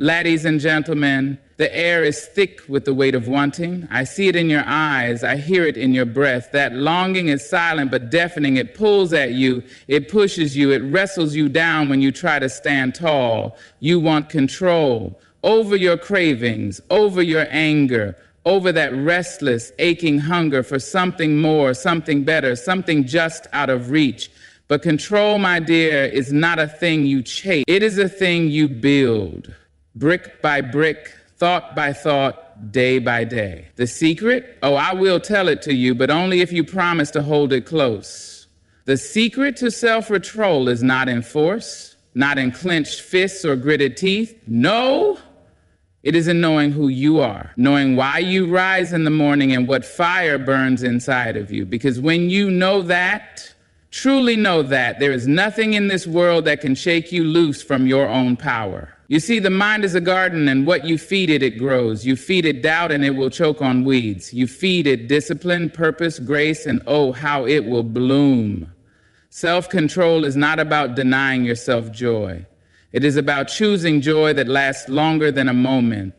Ladies and gentlemen, the air is thick with the weight of wanting. I see it in your eyes. I hear it in your breath. That longing is silent but deafening. It pulls at you. It pushes you. It wrestles you down when you try to stand tall. You want control over your cravings, over your anger, over that restless, aching hunger for something more, something better, something just out of reach. But control, my dear, is not a thing you chase. It is a thing you build. Brick by brick, thought by thought, day by day. The secret? Oh, I will tell it to you, but only if you promise to hold it close. The secret to self-control is not in force, not in clenched fists or gritted teeth. No, it is in knowing who you are, knowing why you rise in the morning and what fire burns inside of you. Because when you know that, truly know that, there is nothing in this world that can shake you loose from your own power. You see, the mind is a garden, and what you feed it, it grows. You feed it doubt, and it will choke on weeds. You feed it discipline, purpose, grace, and oh, how it will bloom. Self-control is not about denying yourself joy. It is about choosing joy that lasts longer than a moment,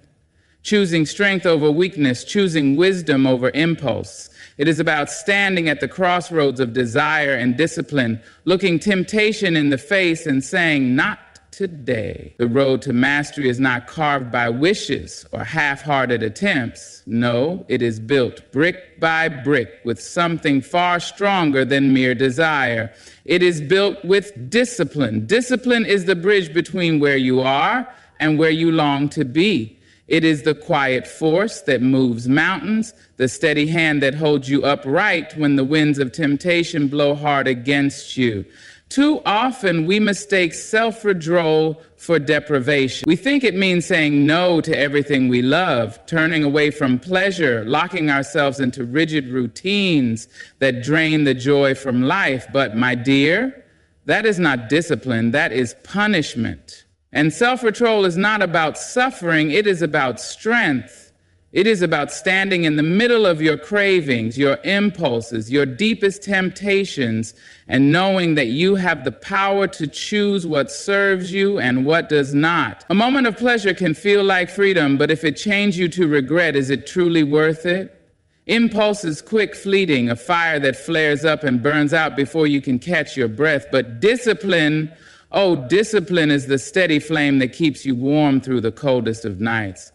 choosing strength over weakness, choosing wisdom over impulse. It is about standing at the crossroads of desire and discipline, looking temptation in the face and saying, not today. The road to mastery is not carved by wishes or half-hearted attempts. No, it is built brick by brick with something far stronger than mere desire. It is built with discipline. Discipline is the bridge between where you are and where you long to be. It is the quiet force that moves mountains, the steady hand that holds you upright when the winds of temptation blow hard against you. Too often, we mistake self-control for deprivation. We think it means saying no to everything we love, turning away from pleasure, locking ourselves into rigid routines that drain the joy from life. But, my dear, that is not discipline, that is punishment. And self-control is not about suffering, it is about strength. It is about standing in the middle of your cravings, your impulses, your deepest temptations, and knowing that you have the power to choose what serves you and what does not. A moment of pleasure can feel like freedom, but if it chains you to regret, is it truly worth it? Impulse is quick, fleeting, a fire that flares up and burns out before you can catch your breath. But discipline, oh, discipline is the steady flame that keeps you warm through the coldest of nights.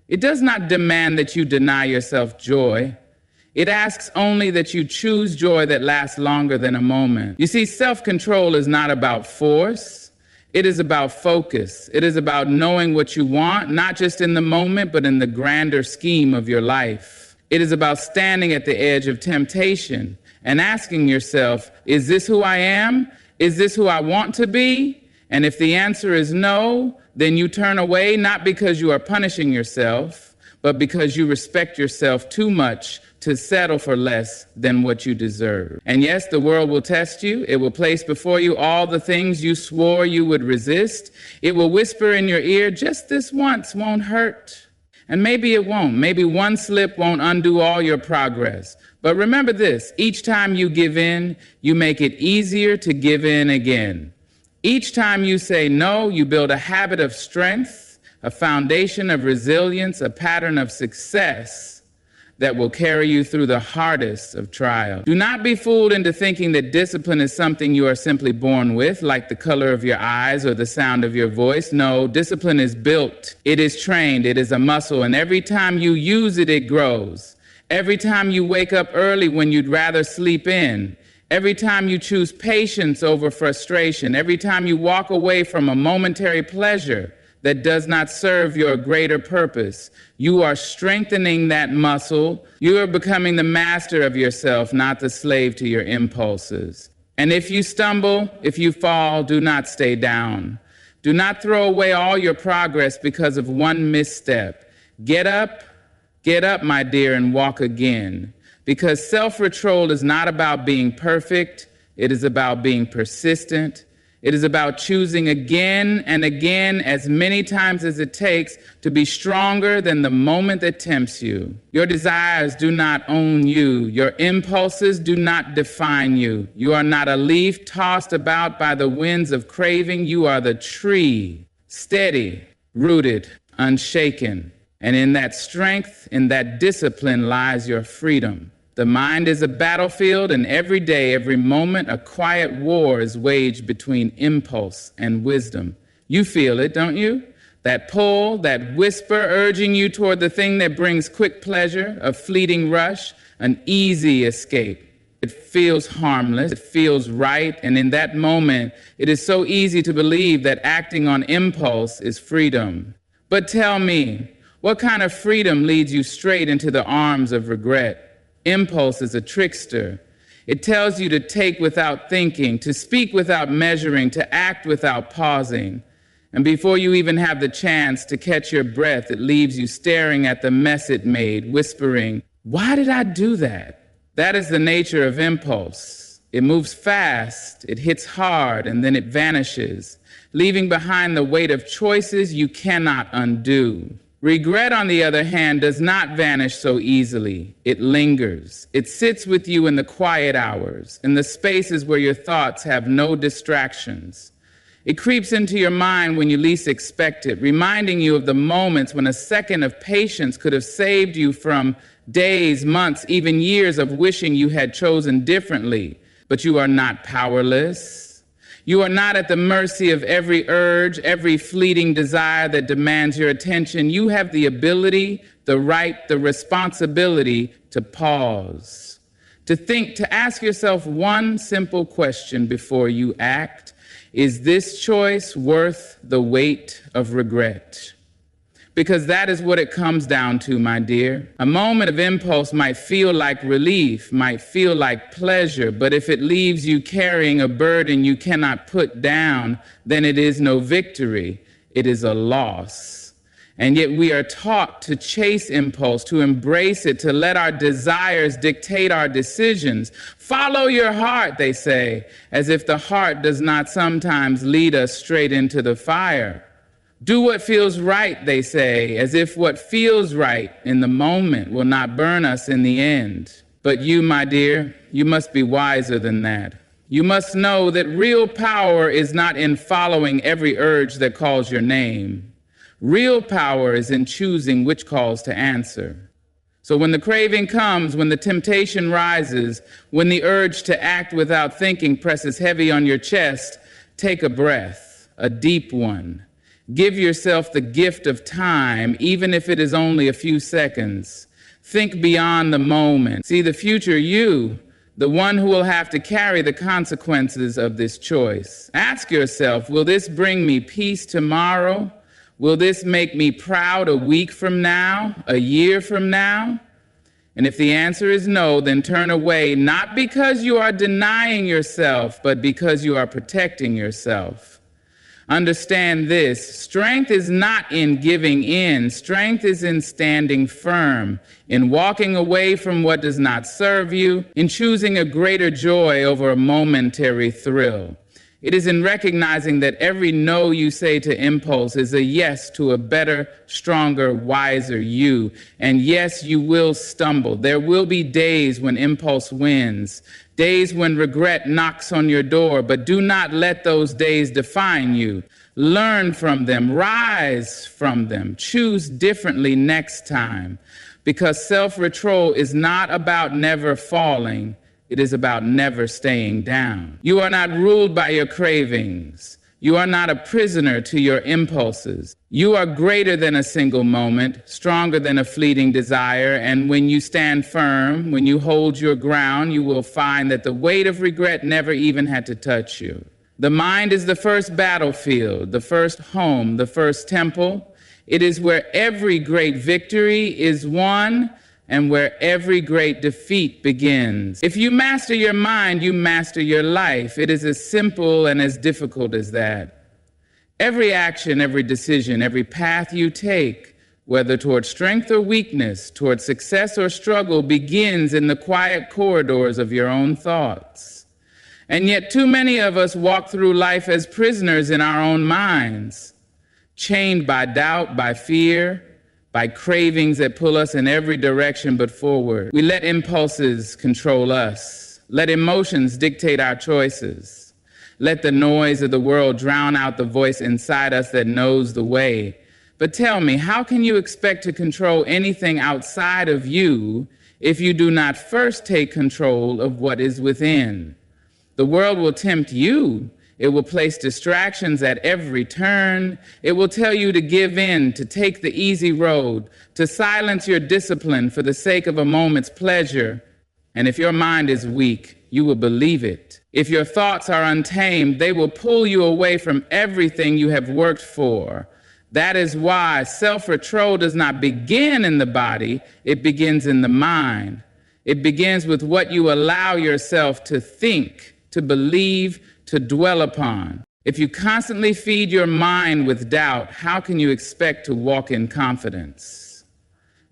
It does not demand that you deny yourself joy. It asks only that you choose joy that lasts longer than a moment. You see, self-control is not about force. It is about focus. It is about knowing what you want, not just in the moment, but in the grander scheme of your life. It is about standing at the edge of temptation and asking yourself, is this who I am? Is this who I want to be? And if the answer is no, then you turn away, not because you are punishing yourself, but because you respect yourself too much to settle for less than what you deserve. And yes, the world will test you. It will place before you all the things you swore you would resist. It will whisper in your ear, just this once won't hurt. And maybe it won't. Maybe one slip won't undo all your progress. But remember this, each time you give in, you make it easier to give in again. Each time you say no, you build a habit of strength, a foundation of resilience, a pattern of success that will carry you through the hardest of trials. Do not be fooled into thinking that discipline is something you are simply born with, like the color of your eyes or the sound of your voice. No, discipline is built. It is trained. It is a muscle. And every time you use it, it grows. Every time you wake up early when you'd rather sleep in, every time you choose patience over frustration, every time you walk away from a momentary pleasure that does not serve your greater purpose, you are strengthening that muscle. You are becoming the master of yourself, not the slave to your impulses. And if you stumble, if you fall, do not stay down. Do not throw away all your progress because of one misstep. Get up, my dear, and walk again. Because self-control is not about being perfect. It is about being persistent. It is about choosing again and again, as many times as it takes, to be stronger than the moment that tempts you. Your desires do not own you. Your impulses do not define you. You are not a leaf tossed about by the winds of craving. You are the tree, steady, rooted, unshaken. And in that strength, in that discipline lies your freedom. The mind is a battlefield, and every day, every moment, a quiet war is waged between impulse and wisdom. You feel it, don't you? That pull, that whisper urging you toward the thing that brings quick pleasure, a fleeting rush, an easy escape. It feels harmless, it feels right, and in that moment, it is so easy to believe that acting on impulse is freedom. But tell me, what kind of freedom leads you straight into the arms of regret? Impulse is a trickster. It tells you to take without thinking, to speak without measuring, to act without pausing. And before you even have the chance to catch your breath, it leaves you staring at the mess it made, whispering, "Why did I do that?" That is the nature of impulse. It moves fast, it hits hard, and then it vanishes, leaving behind the weight of choices you cannot undo. Regret, on the other hand, does not vanish so easily. It lingers. It sits with you in the quiet hours, in the spaces where your thoughts have no distractions. It creeps into your mind when you least expect it, reminding you of the moments when a second of patience could have saved you from days, months, even years of wishing you had chosen differently. But you are not powerless. You are not at the mercy of every urge, every fleeting desire that demands your attention. You have the ability, the right, the responsibility to pause, to think, to ask yourself one simple question before you act. Is this choice worth the weight of regret? Because that is what it comes down to, my dear. A moment of impulse might feel like relief, might feel like pleasure, but if it leaves you carrying a burden you cannot put down, then it is no victory. It is a loss. And yet we are taught to chase impulse, to embrace it, to let our desires dictate our decisions. Follow your heart, they say, as if the heart does not sometimes lead us straight into the fire. Do what feels right, they say, as if what feels right in the moment will not burn us in the end. But you, my dear, you must be wiser than that. You must know that real power is not in following every urge that calls your name. Real power is in choosing which calls to answer. So when the craving comes, when the temptation rises, when the urge to act without thinking presses heavy on your chest, take a breath, a deep one. Give yourself the gift of time, even if it is only a few seconds. Think beyond the moment. See the future you, the one who will have to carry the consequences of this choice. Ask yourself, will this bring me peace tomorrow? Will this make me proud a week from now, a year from now? And if the answer is no, then turn away, not because you are denying yourself, but because you are protecting yourself. Understand this, strength is not in giving in. Strength is in standing firm, in walking away from what does not serve you, in choosing a greater joy over a momentary thrill. It is in recognizing that every no you say to impulse is a yes to a better, stronger, wiser you. And yes, you will stumble. There will be days when impulse wins, days when regret knocks on your door, but do not let those days define you. Learn from them, rise from them, choose differently next time, because self-control is not about never falling. It is about never staying down. You are not ruled by your cravings. You are not a prisoner to your impulses. You are greater than a single moment, stronger than a fleeting desire, and when you stand firm, when you hold your ground, you will find that the weight of regret never even had to touch you. The mind is the first battlefield, the first home, the first temple. It is where every great victory is won and where every great defeat begins. If you master your mind, you master your life. It is as simple and as difficult as that. Every action, every decision, every path you take, whether toward strength or weakness, toward success or struggle, begins in the quiet corridors of your own thoughts. And yet too many of us walk through life as prisoners in our own minds, chained by doubt, by fear, by cravings that pull us in every direction but forward. We let impulses control us. Let emotions dictate our choices. Let the noise of the world drown out the voice inside us that knows the way. But tell me, how can you expect to control anything outside of you if you do not first take control of what is within? The world will tempt you. It will place distractions at every turn. It will tell you to give in, to take the easy road, to silence your discipline for the sake of a moment's pleasure. And if your mind is weak, you will believe it. If your thoughts are untamed, they will pull you away from everything you have worked for. That is why self-control does not begin in the body, it begins in the mind. It begins with what you allow yourself to think, to believe, to dwell upon. If you constantly feed your mind with doubt, how can you expect to walk in confidence?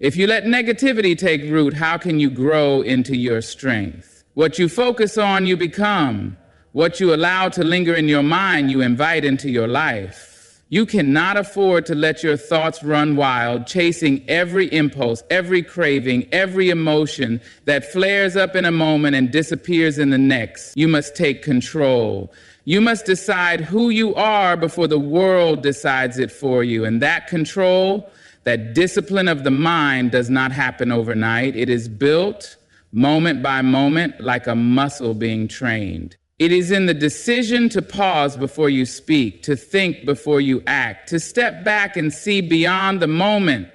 If you let negativity take root, how can you grow into your strength? What you focus on, you become. What you allow to linger in your mind, you invite into your life. You cannot afford to let your thoughts run wild, chasing every impulse, every craving, every emotion that flares up in a moment and disappears in the next. You must take control. You must decide who you are before the world decides it for you. And that control, that discipline of the mind does not happen overnight. It is built moment by moment like a muscle being trained. It is in the decision to pause before you speak, to think before you act, to step back and see beyond the moment.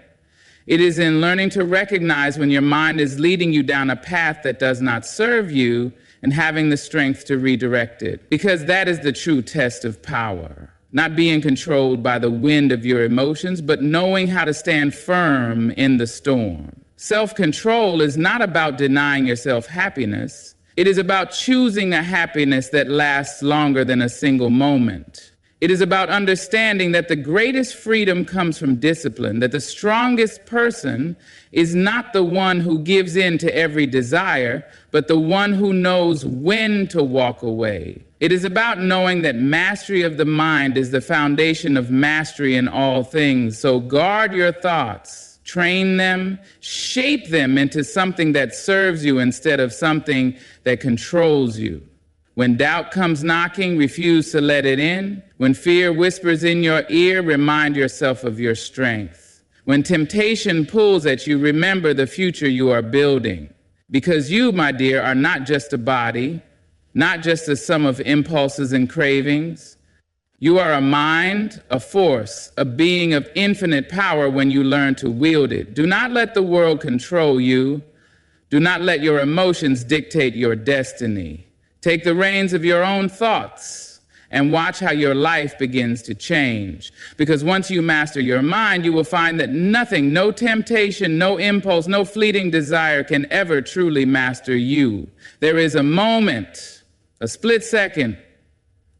It is in learning to recognize when your mind is leading you down a path that does not serve you and having the strength to redirect it. Because that is the true test of power. Not being controlled by the wind of your emotions, but knowing how to stand firm in the storm. Self-control is not about denying yourself happiness. It is about choosing a happiness that lasts longer than a single moment. It is about understanding that the greatest freedom comes from discipline, that the strongest person is not the one who gives in to every desire, but the one who knows when to walk away. It is about knowing that mastery of the mind is the foundation of mastery in all things. So guard your thoughts. Train them, shape them into something that serves you instead of something that controls you. When doubt comes knocking, refuse to let it in. When fear whispers in your ear, remind yourself of your strength. When temptation pulls at you, remember the future you are building. Because you, my dear, are not just a body, not just a sum of impulses and cravings. You are a mind, a force, a being of infinite power when you learn to wield it. Do not let the world control you. Do not let your emotions dictate your destiny. Take the reins of your own thoughts and watch how your life begins to change. Because once you master your mind, you will find that nothing, no temptation, no impulse, no fleeting desire can ever truly master you. There is a moment, a split second,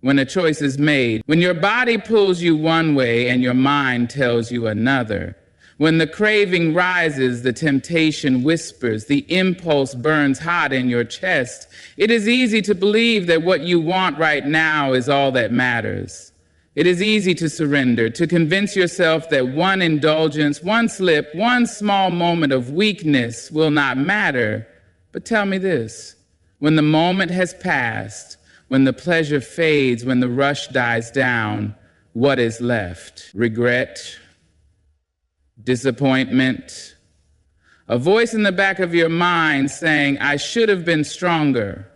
when a choice is made, when your body pulls you one way and your mind tells you another, when the craving rises, the temptation whispers, the impulse burns hot in your chest, it is easy to believe that what you want right now is all that matters. It is easy to surrender, to convince yourself that one indulgence, one slip, one small moment of weakness will not matter. But tell me this, when the moment has passed, when the pleasure fades, when the rush dies down, what is left? Regret, disappointment, a voice in the back of your mind saying, I should have been stronger.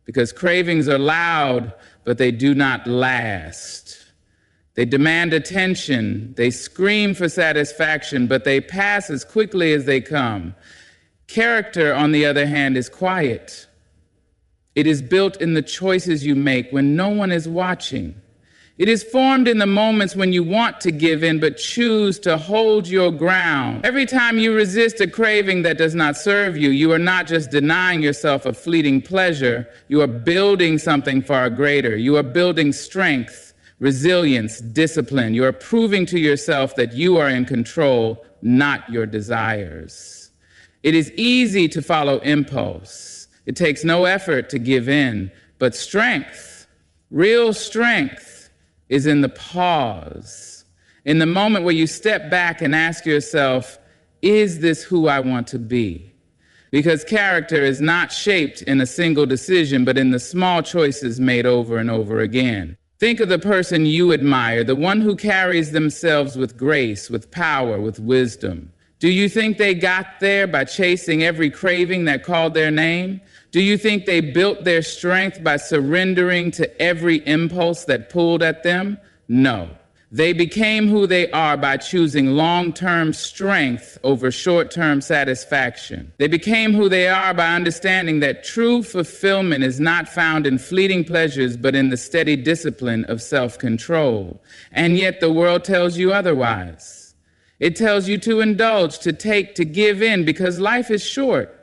Because cravings are loud, but they do not last. They demand attention, they scream for satisfaction, but they pass as quickly as they come. Character, on the other hand, is quiet. It is built in the choices you make when no one is watching. It is formed in the moments when you want to give in but choose to hold your ground. Every time you resist a craving that does not serve you, you are not just denying yourself a fleeting pleasure, you are building something far greater. You are building strength, resilience, discipline. You are proving to yourself that you are in control, not your desires. It is easy to follow impulse. It takes no effort to give in, but strength, real strength, is in the pause, in the moment where you step back and ask yourself, is this who I want to be? Because character is not shaped in a single decision, but in the small choices made over and over again. Think of the person you admire, the one who carries themselves with grace, with power, with wisdom. Do you think they got there by chasing every craving that called their name? Do you think they built their strength by surrendering to every impulse that pulled at them? No. They became who they are by choosing long-term strength over short-term satisfaction. They became who they are by understanding that true fulfillment is not found in fleeting pleasures, but in the steady discipline of self-control. And yet the world tells you otherwise. It tells you to indulge, to take, to give in, because life is short.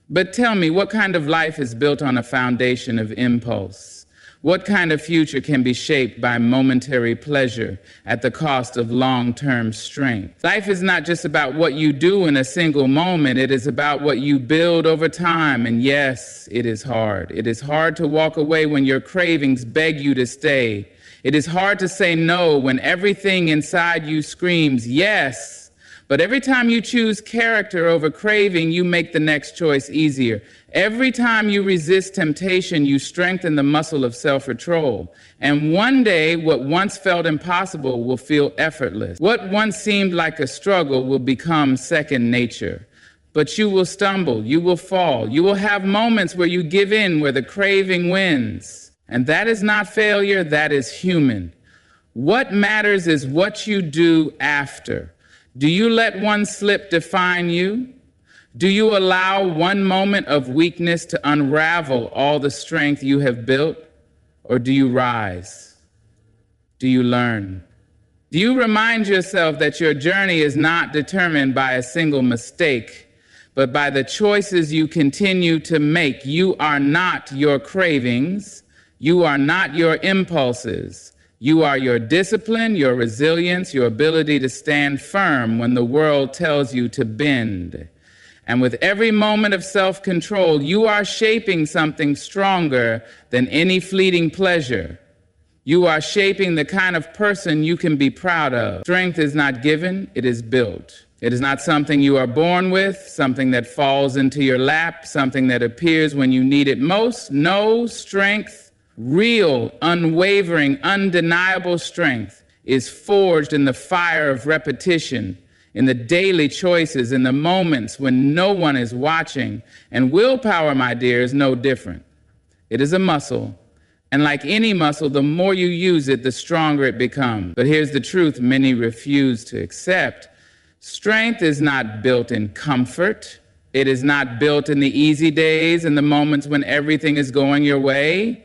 But tell me, what kind of life is built on a foundation of impulse? What kind of future can be shaped by momentary pleasure at the cost of long-term strength? Life is not just about what you do in a single moment. It is about what you build over time. And yes, it is hard. It is hard to walk away when your cravings beg you to stay. It is hard to say no when everything inside you screams yes. But every time you choose character over craving, you make the next choice easier. Every time you resist temptation, you strengthen the muscle of self-control. And one day, what once felt impossible will feel effortless. What once seemed like a struggle will become second nature. But you will stumble, you will fall, you will have moments where you give in, where the craving wins. And that is not failure, that is human. What matters is what you do after. Do you let one slip define you? Do you allow one moment of weakness to unravel all the strength you have built? Or do you rise? Do you learn? Do you remind yourself that your journey is not determined by a single mistake, but by the choices you continue to make? You are not your cravings. You are not your impulses. You are your discipline, your resilience, your ability to stand firm when the world tells you to bend. And with every moment of self-control, you are shaping something stronger than any fleeting pleasure. You are shaping the kind of person you can be proud of. Strength is not given, it is built. It is not something you are born with, something that falls into your lap, something that appears when you need it most. No, strength, real, unwavering, undeniable strength is forged in the fire of repetition, in the daily choices, in the moments when no one is watching. And willpower, my dear, is no different. It is a muscle. And like any muscle, the more you use it, the stronger it becomes. But here's the truth many refuse to accept. Strength is not built in comfort. It is not built in the easy days and the moments when everything is going your way.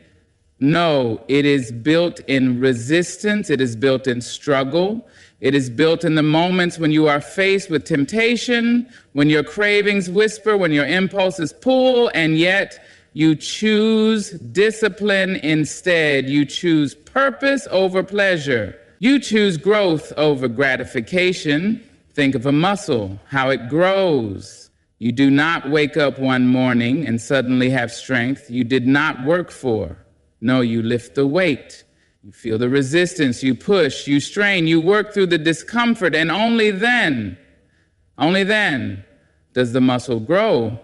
No, it is built in resistance. It is built in struggle. It is built in the moments when you are faced with temptation, when your cravings whisper, when your impulses pull, and yet you choose discipline instead. You choose purpose over pleasure. You choose growth over gratification. Think of a muscle, how it grows. You do not wake up one morning and suddenly have strength you did not work for. No, you lift the weight. You feel the resistance. You push, you strain, you work through the discomfort, and only then does the muscle grow.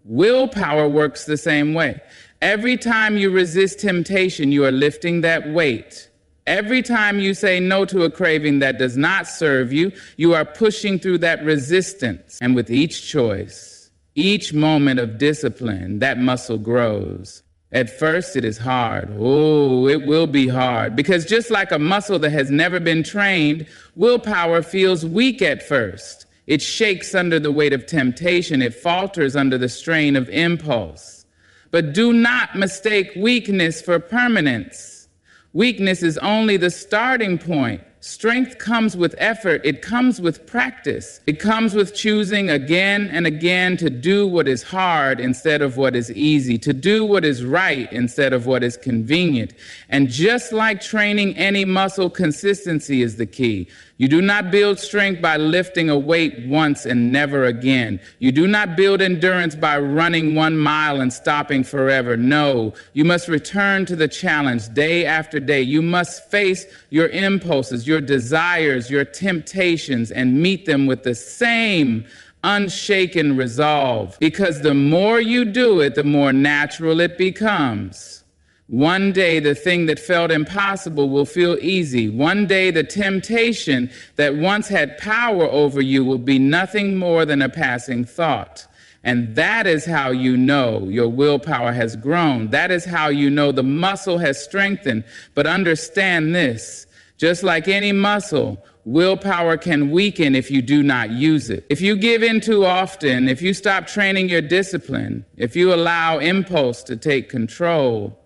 Willpower works the same way. Every time you resist temptation, you are lifting that weight. Every time you say no to a craving that does not serve you, you are pushing through that resistance. And with each choice, each moment of discipline, that muscle grows. At first, it is hard. Oh, it will be hard. Because just like a muscle that has never been trained, willpower feels weak at first. It shakes under the weight of temptation. It falters under the strain of impulse. But do not mistake weakness for permanence. Weakness is only the starting point. Strength comes with effort. It comes with practice. It comes with choosing again and again to do what is hard instead of what is easy, to do what is right instead of what is convenient. And just like training any muscle, consistency is the key. You do not build strength by lifting a weight once and never again. You do not build endurance by running 1 mile and stopping forever. No, you must return to the challenge day after day. You must face your impulses, your desires, your temptations, and meet them with the same unshaken resolve. Because the more you do it, the more natural it becomes. One day, the thing that felt impossible will feel easy. One day, the temptation that once had power over you will be nothing more than a passing thought. And that is how you know your willpower has grown. That is how you know the muscle has strengthened. But understand this, just like any muscle, willpower can weaken if you do not use it. If you give in too often, if you stop training your discipline, if you allow impulse to take control,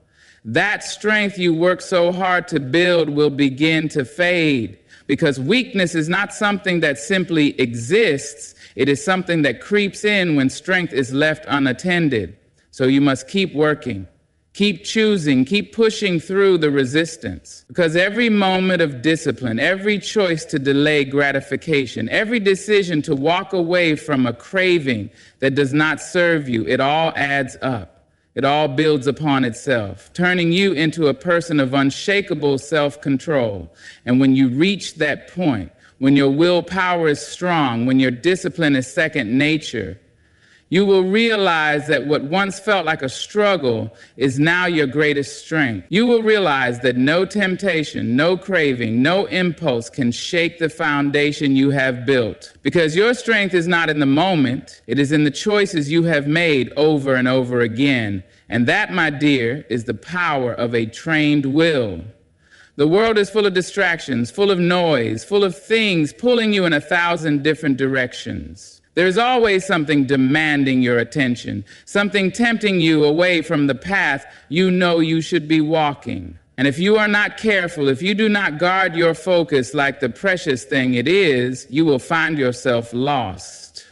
that strength you work so hard to build will begin to fade, because weakness is not something that simply exists. It is something that creeps in when strength is left unattended. So you must keep working, keep choosing, keep pushing through the resistance, because every moment of discipline, every choice to delay gratification, every decision to walk away from a craving that does not serve you, it all adds up. It all builds upon itself, turning you into a person of unshakable self-control. And when you reach that point, when your willpower is strong, when your discipline is second nature, you will realize that what once felt like a struggle is now your greatest strength. You will realize that no temptation, no craving, no impulse can shake the foundation you have built. Because your strength is not in the moment, it is in the choices you have made over and over again. And that, my dear, is the power of a trained will. The world is full of distractions, full of noise, full of things pulling you in 1,000 different directions. There's always something demanding your attention, something tempting you away from the path you know you should be walking. And if you are not careful, if you do not guard your focus like the precious thing it is, you will find yourself lost,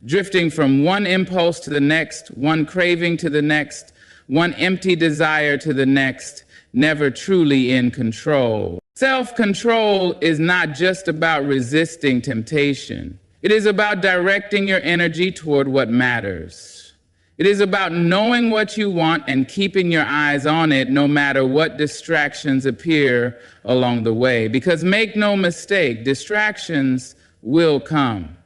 drifting from one impulse to the next, one craving to the next, one empty desire to the next, never truly in control. Self-control is not just about resisting temptation. It is about directing your energy toward what matters. It is about knowing what you want and keeping your eyes on it no matter what distractions appear along the way. Because make no mistake, distractions will come.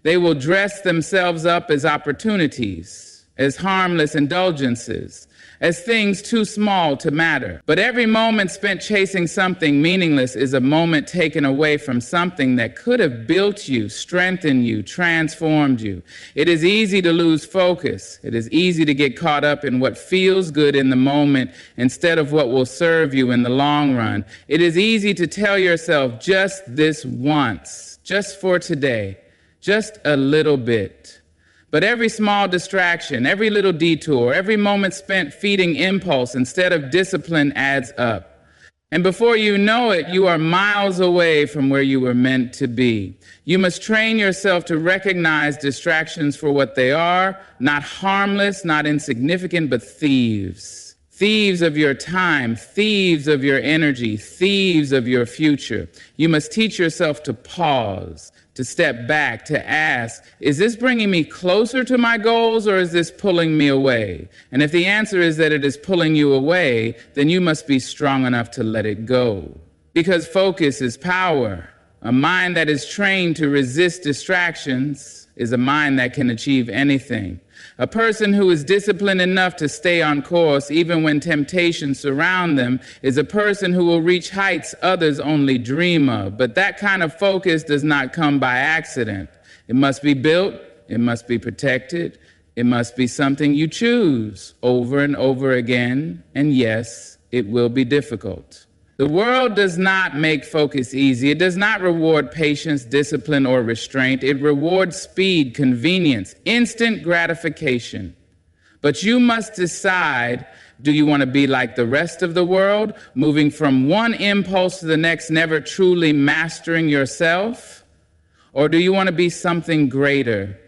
They will dress themselves up as opportunities, as harmless indulgences, as things too small to matter. But every moment spent chasing something meaningless is a moment taken away from something that could have built you, strengthened you, transformed you. It is easy to lose focus. It is easy to get caught up in what feels good in the moment instead of what will serve you in the long run. It is easy to tell yourself just this once, just for today, just a little bit. But every small distraction, every little detour, every moment spent feeding impulse instead of discipline adds up. And before you know it, you are miles away from where you were meant to be. You must train yourself to recognize distractions for what they are, not harmless, not insignificant, but thieves. Thieves of your time, thieves of your energy, thieves of your future. You must teach yourself to pause, to step back, to ask, is this bringing me closer to my goals or is this pulling me away? And if the answer is that it is pulling you away, then you must be strong enough to let it go. Because focus is power. A mind that is trained to resist distractions is a mind that can achieve anything. A person who is disciplined enough to stay on course even when temptations surround them is a person who will reach heights others only dream of. But that kind of focus does not come by accident. It must be built, it must be protected, it must be something you choose over and over again, and yes, it will be difficult. The world does not make focus easy. It does not reward patience, discipline, or restraint. It rewards speed, convenience, instant gratification. But you must decide, do you want to be like the rest of the world, moving from one impulse to the next, never truly mastering yourself? Or do you want to be something greater?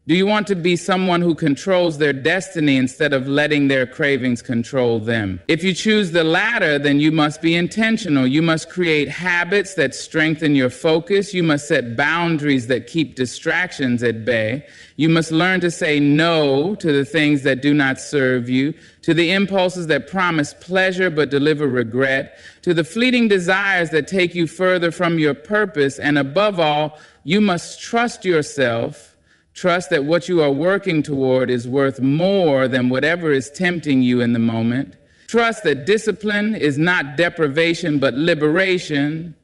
Do you want to be someone who controls their destiny instead of letting their cravings control them? If you choose the latter, then you must be intentional. You must create habits that strengthen your focus. You must set boundaries that keep distractions at bay. You must learn to say no to the things that do not serve you, to the impulses that promise pleasure but deliver regret, to the fleeting desires that take you further from your purpose. And above all, you must trust yourself. Trust that what you are working toward is worth more than whatever is tempting you in the moment. Trust that discipline is not deprivation but liberation.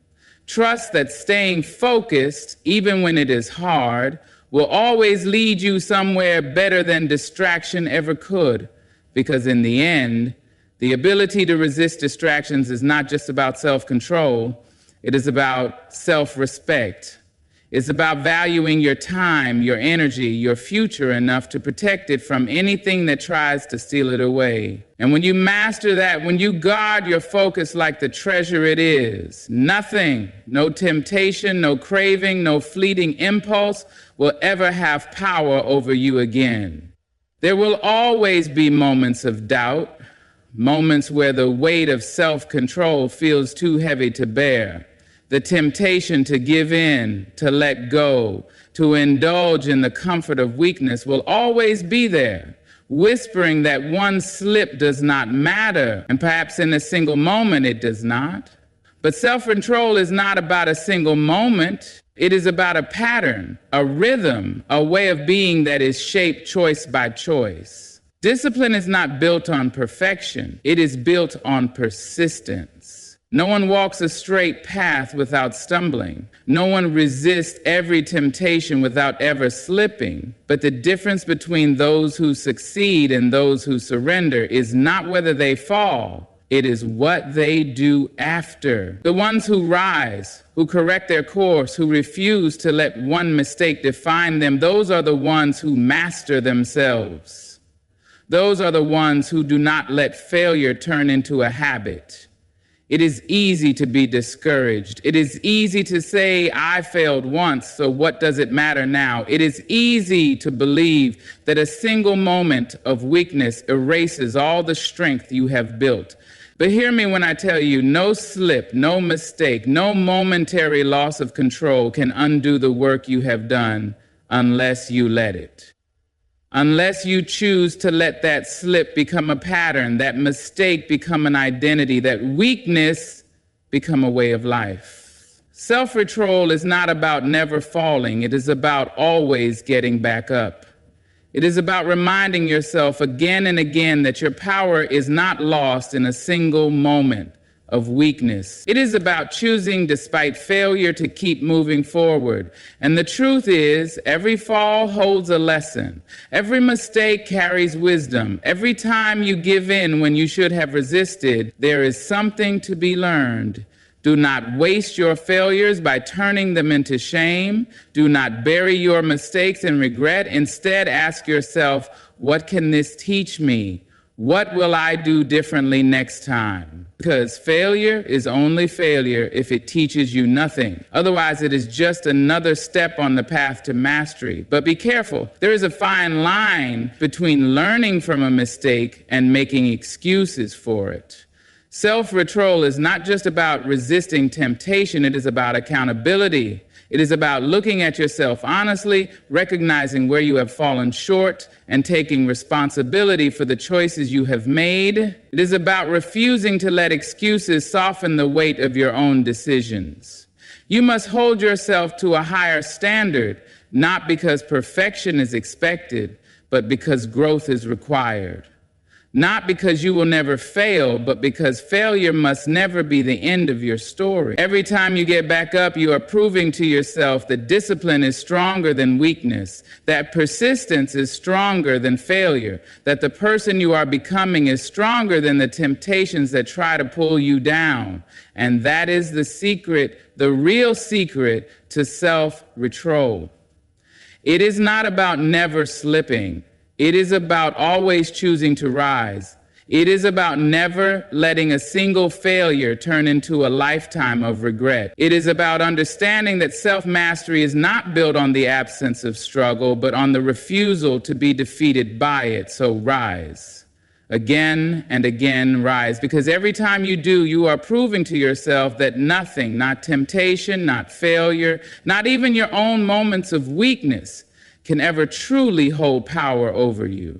Trust that staying focused, even when it is hard, will always lead you somewhere better than distraction ever could. Because in the end, the ability to resist distractions is not just about self-control, it is about self-respect. It's about valuing your time, your energy, your future enough to protect it from anything that tries to steal it away. And when you master that, when you guard your focus like the treasure it is, nothing, no temptation, no craving, no fleeting impulse will ever have power over you again. There will always be moments of doubt, moments where the weight of self-control feels too heavy to bear. The temptation to give in, to let go, to indulge in the comfort of weakness will always be there, whispering that one slip does not matter, and perhaps in a single moment it does not. But self-control is not about a single moment. It is about a pattern, a rhythm, a way of being that is shaped choice by choice. Discipline is not built on perfection. It is built on persistence. No one walks a straight path without stumbling. No one resists every temptation without ever slipping. But the difference between those who succeed and those who surrender is not whether they fall. It is what they do after. The ones who rise, who correct their course, who refuse to let one mistake define them, those are the ones who master themselves. Those are the ones who do not let failure turn into a habit. It is easy to be discouraged. It is easy to say, I failed once, so what does it matter now? It is easy to believe that a single moment of weakness erases all the strength you have built. But hear me when I tell you, no slip, no mistake, no momentary loss of control can undo the work you have done unless you let it. Unless you choose to let that slip become a pattern, that mistake become an identity, that weakness become a way of life. Self-control is not about never falling. It is about always getting back up. It is about reminding yourself again and again that your power is not lost in a single moment of weakness. It is about choosing, despite failure, to keep moving forward. And the truth is, every fall holds a lesson. Every mistake carries wisdom. Every time you give in when you should have resisted, there is something to be learned. Do not waste your failures by turning them into shame. Do not bury your mistakes in regret. Instead, ask yourself, what can this teach me? What will I do differently next time? Because failure is only failure if it teaches you nothing. Otherwise, it is just another step on the path to mastery. But be careful. There is a fine line between learning from a mistake and making excuses for it. Self-control is not just about resisting temptation. It is about accountability. It is about looking at yourself honestly, recognizing where you have fallen short, and taking responsibility for the choices you have made. It is about refusing to let excuses soften the weight of your own decisions. You must hold yourself to a higher standard, not because perfection is expected, but because growth is required. Not because you will never fail, but because failure must never be the end of your story. Every time you get back up, you are proving to yourself that discipline is stronger than weakness, that persistence is stronger than failure, that the person you are becoming is stronger than the temptations that try to pull you down. And that is the secret, the real secret to self-control. It is not about never slipping. It is about always choosing to rise. It is about never letting a single failure turn into a lifetime of regret. It is about understanding that self-mastery is not built on the absence of struggle, but on the refusal to be defeated by it. So rise. Again and again, rise. Because every time you do, you are proving to yourself that nothing, not temptation, not failure, not even your own moments of weakness, can ever truly hold power over you.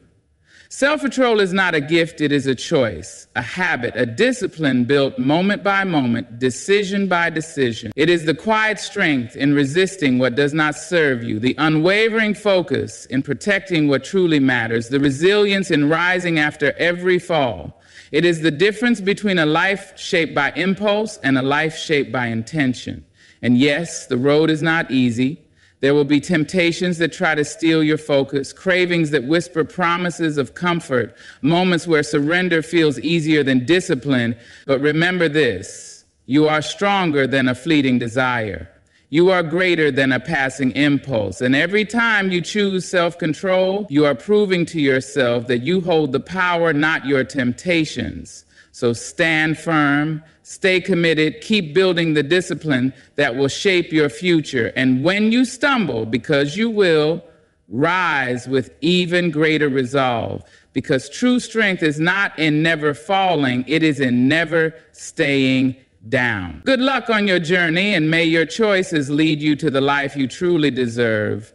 Self-control is not a gift, it is a choice, a habit, a discipline built moment by moment, decision by decision. It is the quiet strength in resisting what does not serve you, the unwavering focus in protecting what truly matters, the resilience in rising after every fall. It is the difference between a life shaped by impulse and a life shaped by intention. And yes, the road is not easy. There will be temptations that try to steal your focus, cravings that whisper promises of comfort, moments where surrender feels easier than discipline. But remember this, you are stronger than a fleeting desire. You are greater than a passing impulse. And every time you choose self-control, you are proving to yourself that you hold the power, not your temptations. So stand firm, stay committed, keep building the discipline that will shape your future. And when you stumble, because you will, rise with even greater resolve. Because true strength is not in never falling, it is in never staying down. Good luck on your journey, and may your choices lead you to the life you truly deserve.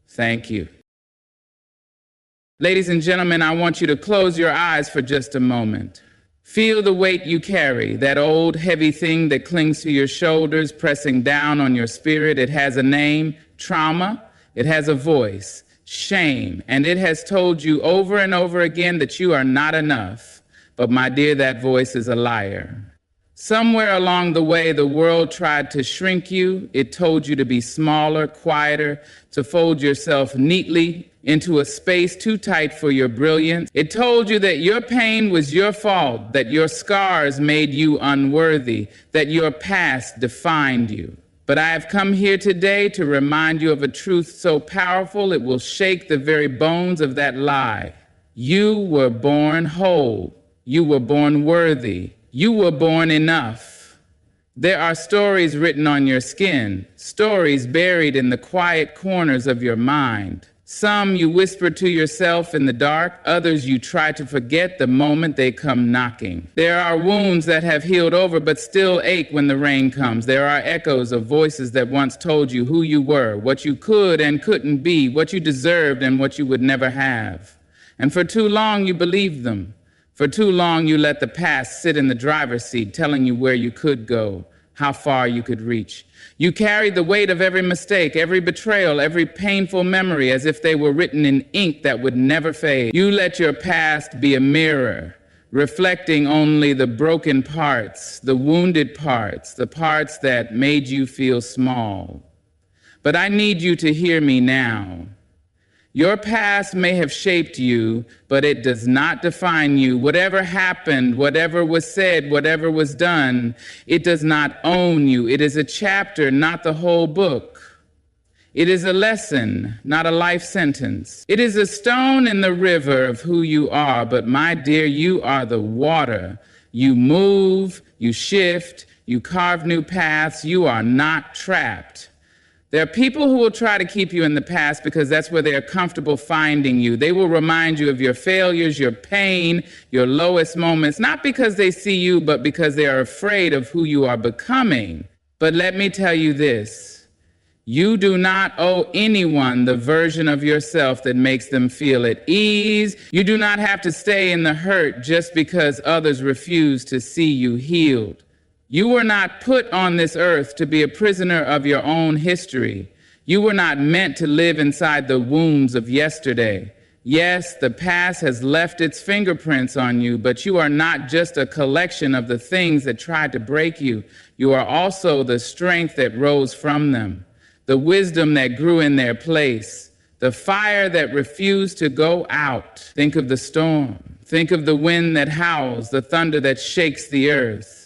Thank you. Ladies and gentlemen, I want you to close your eyes for just a moment. Feel the weight you carry, that old heavy thing that clings to your shoulders, pressing down on your spirit. It has a name, trauma. It has a voice, shame. And it has told you over and over again that you are not enough. But my dear, that voice is a liar. Somewhere along the way, the world tried to shrink you. It told you to be smaller, quieter, to fold yourself neatly into a space too tight for your brilliance. It told you that your pain was your fault, that your scars made you unworthy, that your past defined you. But I have come here today to remind you of a truth so powerful it will shake the very bones of that lie. You were born whole. You were born worthy. You were born enough. There are stories written on your skin, stories buried in the quiet corners of your mind. Some you whisper to yourself in the dark, others you try to forget the moment they come knocking. There are wounds that have healed over but still ache when the rain comes. There are echoes of voices that once told you who you were, what you could and couldn't be, what you deserved and what you would never have. And for too long you believed them. For too long, you let the past sit in the driver's seat, telling you where you could go, how far you could reach. You carried the weight of every mistake, every betrayal, every painful memory as if they were written in ink that would never fade. You let your past be a mirror, reflecting only the broken parts, the wounded parts, the parts that made you feel small. But I need you to hear me now. Your past may have shaped you, but it does not define you. Whatever happened, whatever was said, whatever was done, it does not own you. It is a chapter, not the whole book. It is a lesson, not a life sentence. It is a stone in the river of who you are, but my dear, you are the water. You move, you shift, you carve new paths. You are not trapped. There are people who will try to keep you in the past because that's where they are comfortable finding you. They will remind you of your failures, your pain, your lowest moments, not because they see you, but because they are afraid of who you are becoming. But let me tell you this, you do not owe anyone the version of yourself that makes them feel at ease. You do not have to stay in the hurt just because others refuse to see you healed. You were not put on this earth to be a prisoner of your own history. You were not meant to live inside the wounds of yesterday. Yes, the past has left its fingerprints on you, but you are not just a collection of the things that tried to break you. You are also the strength that rose from them, the wisdom that grew in their place, the fire that refused to go out. Think of the storm. Think of the wind that howls, the thunder that shakes the earth.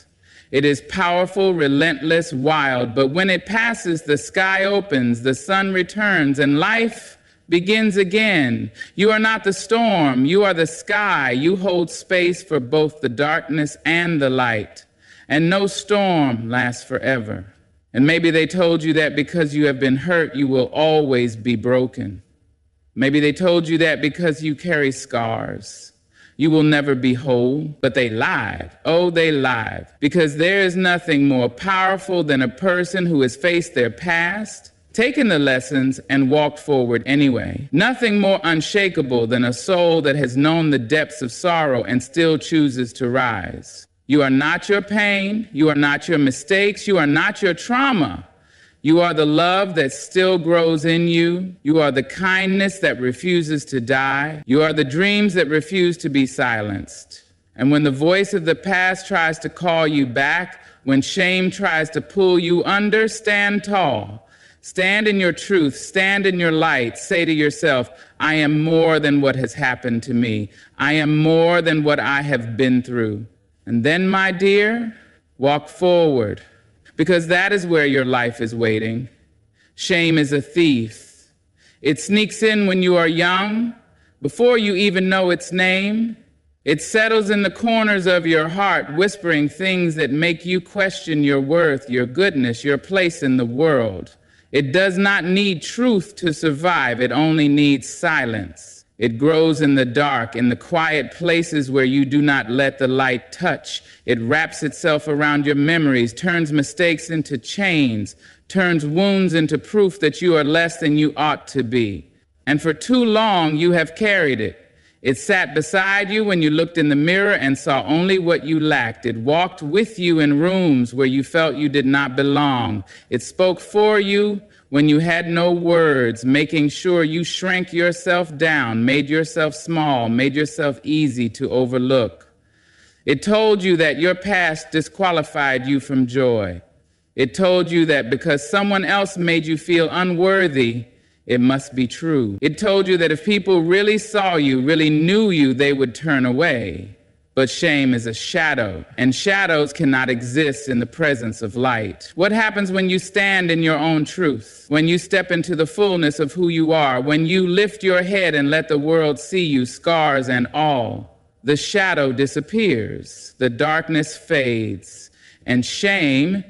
It is powerful, relentless, wild, but when it passes, the sky opens, the sun returns, and life begins again. You are not the storm, you are the sky. You hold space for both the darkness and the light, and no storm lasts forever. And maybe they told you that because you have been hurt, you will always be broken. Maybe they told you that because you carry scars. You will never be whole, but they lied. Oh, they lied. Because there is nothing more powerful than a person who has faced their past, taken the lessons, and walked forward anyway. Nothing more unshakable than a soul that has known the depths of sorrow and still chooses to rise. You are not your pain. You are not your mistakes. You are not your trauma. You are the love that still grows in you. You are the kindness that refuses to die. You are the dreams that refuse to be silenced. And when the voice of the past tries to call you back, when shame tries to pull you under, stand tall. Stand in your truth, stand in your light. Say to yourself, I am more than what has happened to me. I am more than what I have been through. And then, my dear, walk forward, because that is where your life is waiting. Shame is a thief. It sneaks in when you are young, before you even know its name. It settles in the corners of your heart, whispering things that make you question your worth, your goodness, your place in the world. It does not need truth to survive. It only needs silence. It grows in the dark, in the quiet places where you do not let the light touch. It wraps itself around your memories, turns mistakes into chains, turns wounds into proof that you are less than you ought to be. And for too long, you have carried it. It sat beside you when you looked in the mirror and saw only what you lacked. It walked with you in rooms where you felt you did not belong. It spoke for you when you had no words, making sure you shrank yourself down, made yourself small, made yourself easy to overlook. It told you that your past disqualified you from joy. It told you that because someone else made you feel unworthy, it must be true. It told you that if people really saw you, really knew you, they would turn away. But shame is a shadow, and shadows cannot exist in the presence of light. What happens when you stand in your own truth? When you step into the fullness of who you are? When you lift your head and let the world see you, scars and all? The shadow disappears, the darkness fades, and shame,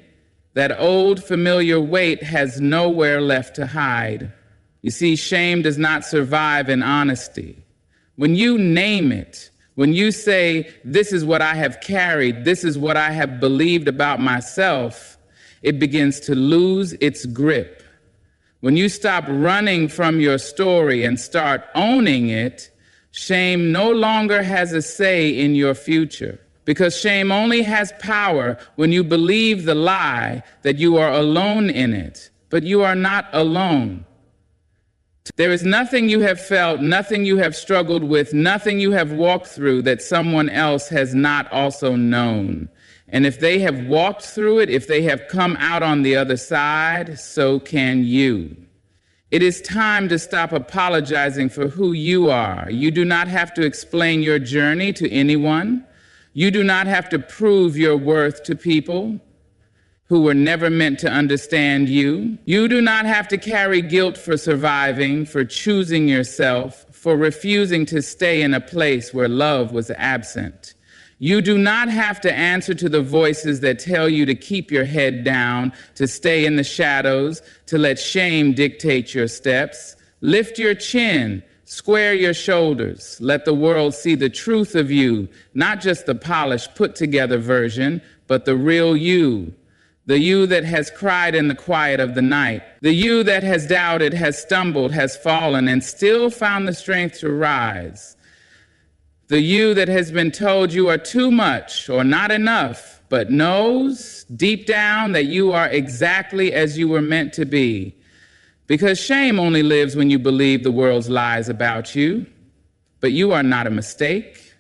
that old familiar weight, has nowhere left to hide. You see, shame does not survive in honesty. When you name it, when you say, this is what I have carried, this is what I have believed about myself, it begins to lose its grip. When you stop running from your story and start owning it, shame no longer has a say in your future. Because shame only has power when you believe the lie that you are alone in it. But you are not alone. There is nothing you have felt, nothing you have struggled with, nothing you have walked through that someone else has not also known. And if they have walked through it, if they have come out on the other side, so can you. It is time to stop apologizing for who you are. You do not have to explain your journey to anyone. You do not have to prove your worth to people who were never meant to understand you. You do not have to carry guilt for surviving, for choosing yourself, for refusing to stay in a place where love was absent. You do not have to answer to the voices that tell you to keep your head down, to stay in the shadows, to let shame dictate your steps. Lift your chin, square your shoulders, let the world see the truth of you, not just the polished, put-together version, but the real you. The you that has cried in the quiet of the night. The you that has doubted, has stumbled, has fallen, and still found the strength to rise. The you that has been told you are too much or not enough, but knows deep down that you are exactly as you were meant to be. Because shame only lives when you believe the world's lies about you. But you are not a mistake.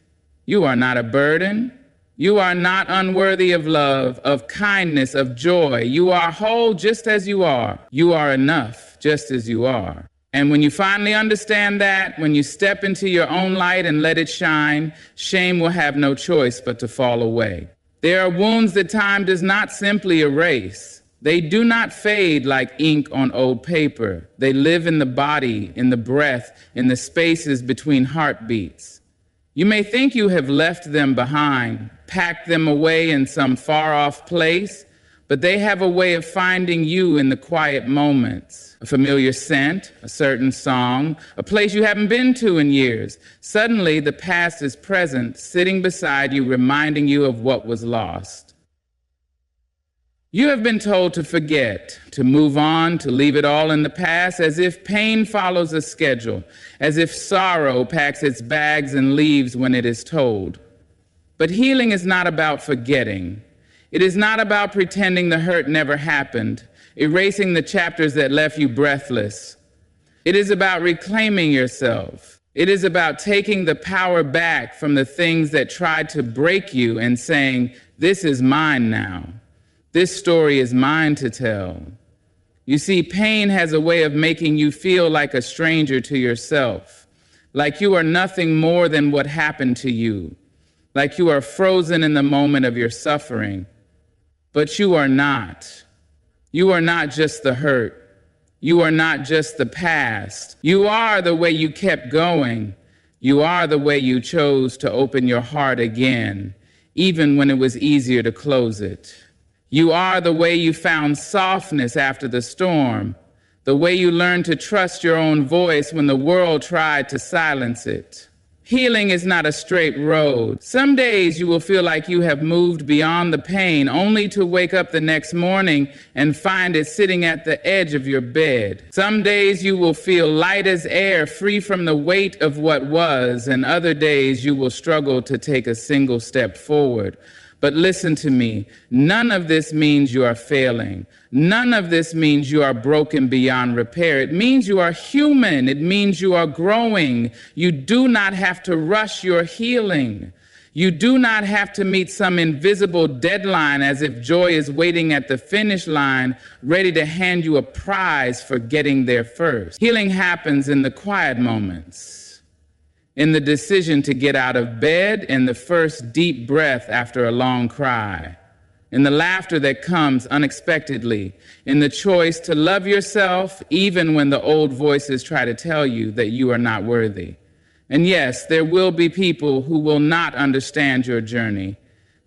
You are not a burden. You are not unworthy of love, of kindness, of joy. You are whole just as you are. You are enough just as you are. And when you finally understand that, when you step into your own light and let it shine, shame will have no choice but to fall away. There are wounds that time does not simply erase. They do not fade like ink on old paper. They live in the body, in the breath, in the spaces between heartbeats. You may think you have left them behind, packed them away in some far-off place, but they have a way of finding you in the quiet moments. A familiar scent, a certain song, a place you haven't been to in years. Suddenly, the past is present, sitting beside you, reminding you of what was lost. You have been told to forget, to move on, to leave it all in the past, as if pain follows a schedule, as if sorrow packs its bags and leaves when it is told. But healing is not about forgetting. It is not about pretending the hurt never happened, erasing the chapters that left you breathless. It is about reclaiming yourself. It is about taking the power back from the things that tried to break you and saying, this is mine now. This story is mine to tell. You see, pain has a way of making you feel like a stranger to yourself, like you are nothing more than what happened to you, like you are frozen in the moment of your suffering. But you are not. You are not just the hurt. You are not just the past. You are the way you kept going. You are the way you chose to open your heart again, even when it was easier to close it. You are the way you found softness after the storm, the way you learned to trust your own voice when the world tried to silence it. Healing is not a straight road. Some days you will feel like you have moved beyond the pain, only to wake up the next morning and find it sitting at the edge of your bed. Some days you will feel light as air, free from the weight of what was, and other days you will struggle to take a single step forward. But listen to me, none of this means you are failing. None of this means you are broken beyond repair. It means you are human. It means you are growing. You do not have to rush your healing. You do not have to meet some invisible deadline as if joy is waiting at the finish line, ready to hand you a prize for getting there first. Healing happens in the quiet moments, in the decision to get out of bed, in the first deep breath after a long cry, in the laughter that comes unexpectedly, in the choice to love yourself even when the old voices try to tell you that you are not worthy. And yes, there will be people who will not understand your journey.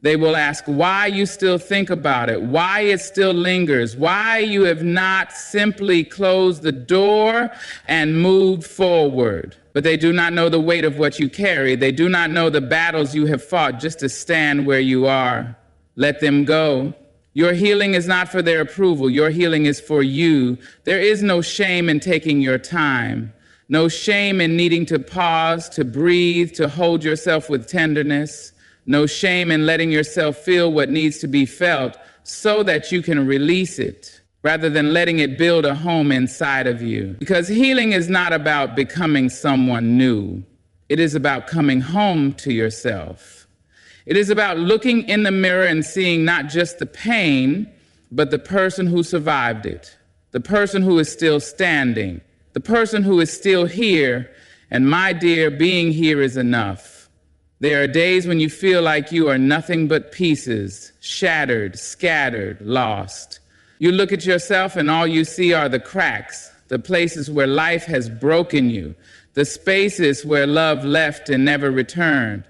They will ask why you still think about it, why it still lingers, why you have not simply closed the door and moved forward. But they do not know the weight of what you carry. They do not know the battles you have fought just to stand where you are. Let them go. Your healing is not for their approval. Your healing is for you. There is no shame in taking your time. No shame in needing to pause, to breathe, to hold yourself with tenderness. No shame in letting yourself feel what needs to be felt so that you can release it, rather than letting it build a home inside of you. Because healing is not about becoming someone new. It is about coming home to yourself. It is about looking in the mirror and seeing not just the pain, but the person who survived it, the person who is still standing, the person who is still here. And my dear, being here is enough. There are days when you feel like you are nothing but pieces, shattered, scattered, lost. You look at yourself and all you see are the cracks, the places where life has broken you, the spaces where love left and never returned.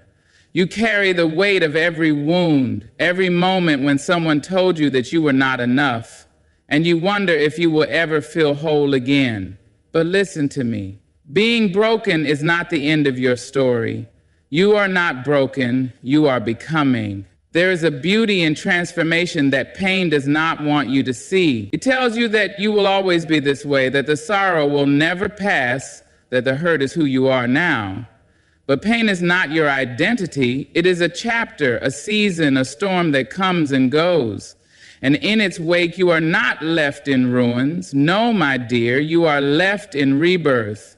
You carry the weight of every wound, every moment when someone told you that you were not enough, and you wonder if you will ever feel whole again. But listen to me. Being broken is not the end of your story. You are not broken, you are becoming. There is a beauty in transformation that pain does not want you to see. It tells you that you will always be this way, that the sorrow will never pass, that the hurt is who you are now. But pain is not your identity. It is a chapter, a season, a storm that comes and goes. And in its wake, you are not left in ruins. No, my dear, you are left in rebirth.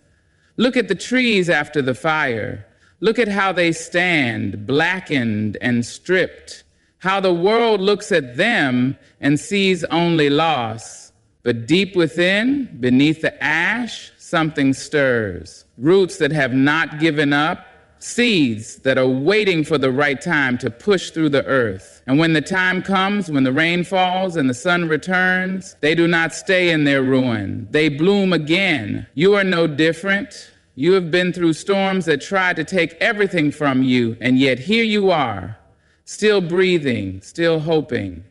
Look at the trees after the fire. Look at how they stand, blackened and stripped, how the world looks at them and sees only loss. But deep within, beneath the ash, something stirs. Roots that have not given up, seeds that are waiting for the right time to push through the earth. And when the time comes, when the rain falls and the sun returns, they do not stay in their ruin. They bloom again. You are no different. You have been through storms that tried to take everything from you, and yet here you are, still breathing, still hoping,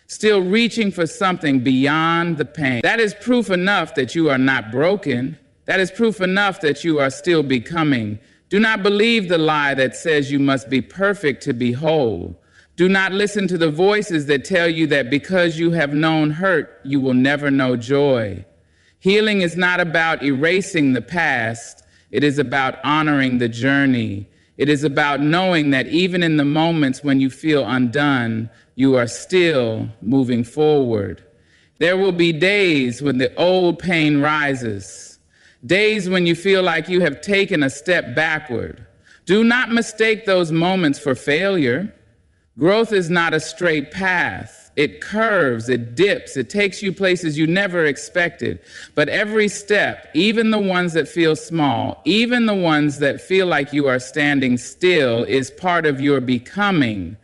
still reaching for something beyond the pain. That is proof enough that you are not broken. That is proof enough that you are still becoming. Do not believe the lie that says you must be perfect to be whole. Do not listen to the voices that tell you that because you have known hurt, you will never know joy. Healing is not about erasing the past. It is about honoring the journey. It is about knowing that even in the moments when you feel undone, you are still moving forward. There will be days when the old pain rises, days when you feel like you have taken a step backward. Do not mistake those moments for failure. Growth is not a straight path. It curves, it dips, it takes you places you never expected. But every step, even the ones that feel small, even the ones that feel like you are standing still, is part of your becoming.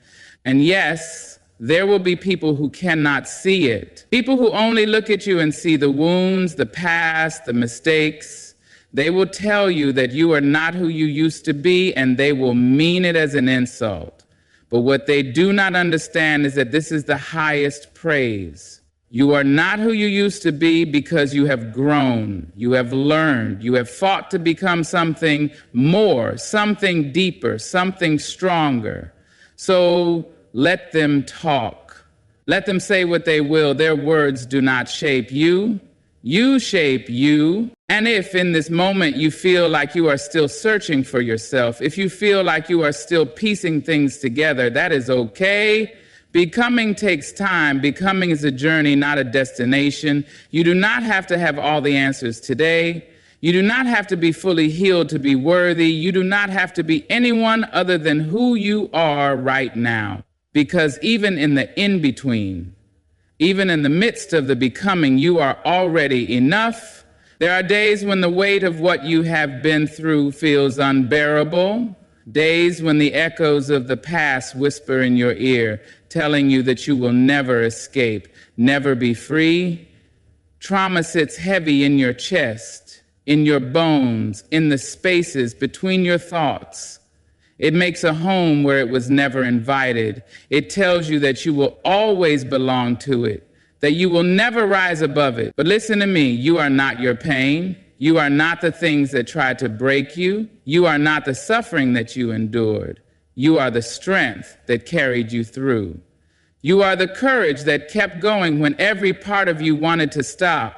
And yes, there will be people who cannot see it. People who only look at you and see the wounds, the past, the mistakes. They will tell you that you are not who you used to be, and they will mean it as an insult. But what they do not understand is that this is the highest praise. You are not who you used to be because you have grown, you have learned, you have fought to become something more, something deeper, something stronger. So let them talk. Let them say what they will. Their words do not shape you. You shape you. And if in this moment you feel like you are still searching for yourself, if you feel like you are still piecing things together, that is okay. Becoming takes time. Becoming is a journey, not a destination. You do not have to have all the answers today. You do not have to be fully healed to be worthy. You do not have to be anyone other than who you are right now. Because even in the in-between, even in the midst of the becoming, you are already enough. There are days when the weight of what you have been through feels unbearable. Days when the echoes of the past whisper in your ear, telling you that you will never escape, never be free. Trauma sits heavy in your chest, in your bones, in the spaces between your thoughts. It makes a home where it was never invited. It tells you that you will always belong to it, that you will never rise above it. But listen to me, you are not your pain. You are not the things that tried to break you. You are not the suffering that you endured. You are the strength that carried you through. You are the courage that kept going when every part of you wanted to stop.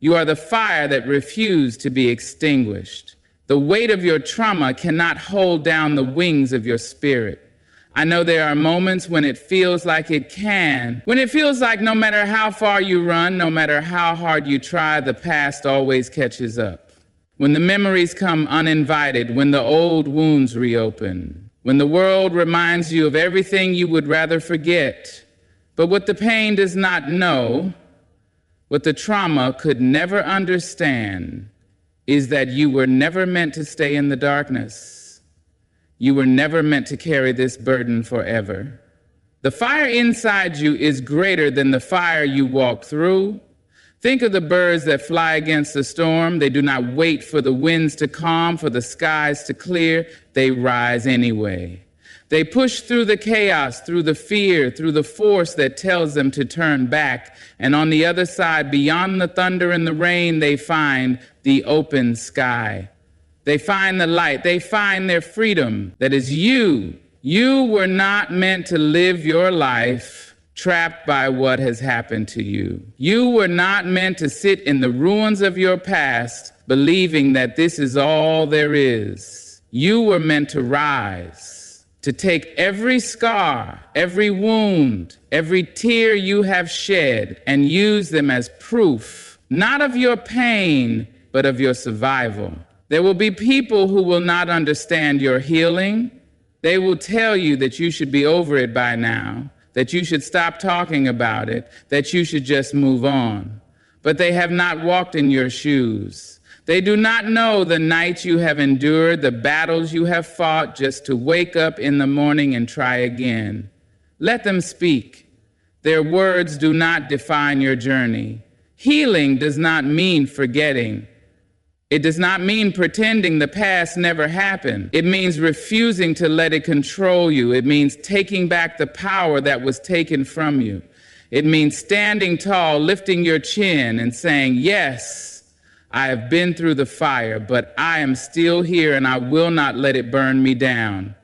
You are the fire that refused to be extinguished. The weight of your trauma cannot hold down the wings of your spirit. I know there are moments when it feels like it can, when it feels like no matter how far you run, no matter how hard you try, the past always catches up. When the memories come uninvited, when the old wounds reopen, when the world reminds you of everything you would rather forget. But what the pain does not know, what the trauma could never understand, is that you were never meant to stay in the darkness. You were never meant to carry this burden forever. The fire inside you is greater than the fire you walk through. Think of the birds that fly against the storm. They do not wait for the winds to calm, for the skies to clear. They rise anyway. They push through the chaos, through the fear, through the force that tells them to turn back. And on the other side, beyond the thunder and the rain, they find the open sky. They find the light. They find their freedom. That is you. You were not meant to live your life trapped by what has happened to you. You were not meant to sit in the ruins of your past, believing that this is all there is. You were meant to rise. To take every scar, every wound, every tear you have shed and use them as proof, not of your pain, but of your survival. There will be people who will not understand your healing. They will tell you that you should be over it by now, that you should stop talking about it, that you should just move on. But they have not walked in your shoes. They do not know the nights you have endured, the battles you have fought just to wake up in the morning and try again. Let them speak. Their words do not define your journey. Healing does not mean forgetting. It does not mean pretending the past never happened. It means refusing to let it control you. It means taking back the power that was taken from you. It means standing tall, lifting your chin and saying, yes, I have been through the fire, but I am still here and I will not let it burn me down.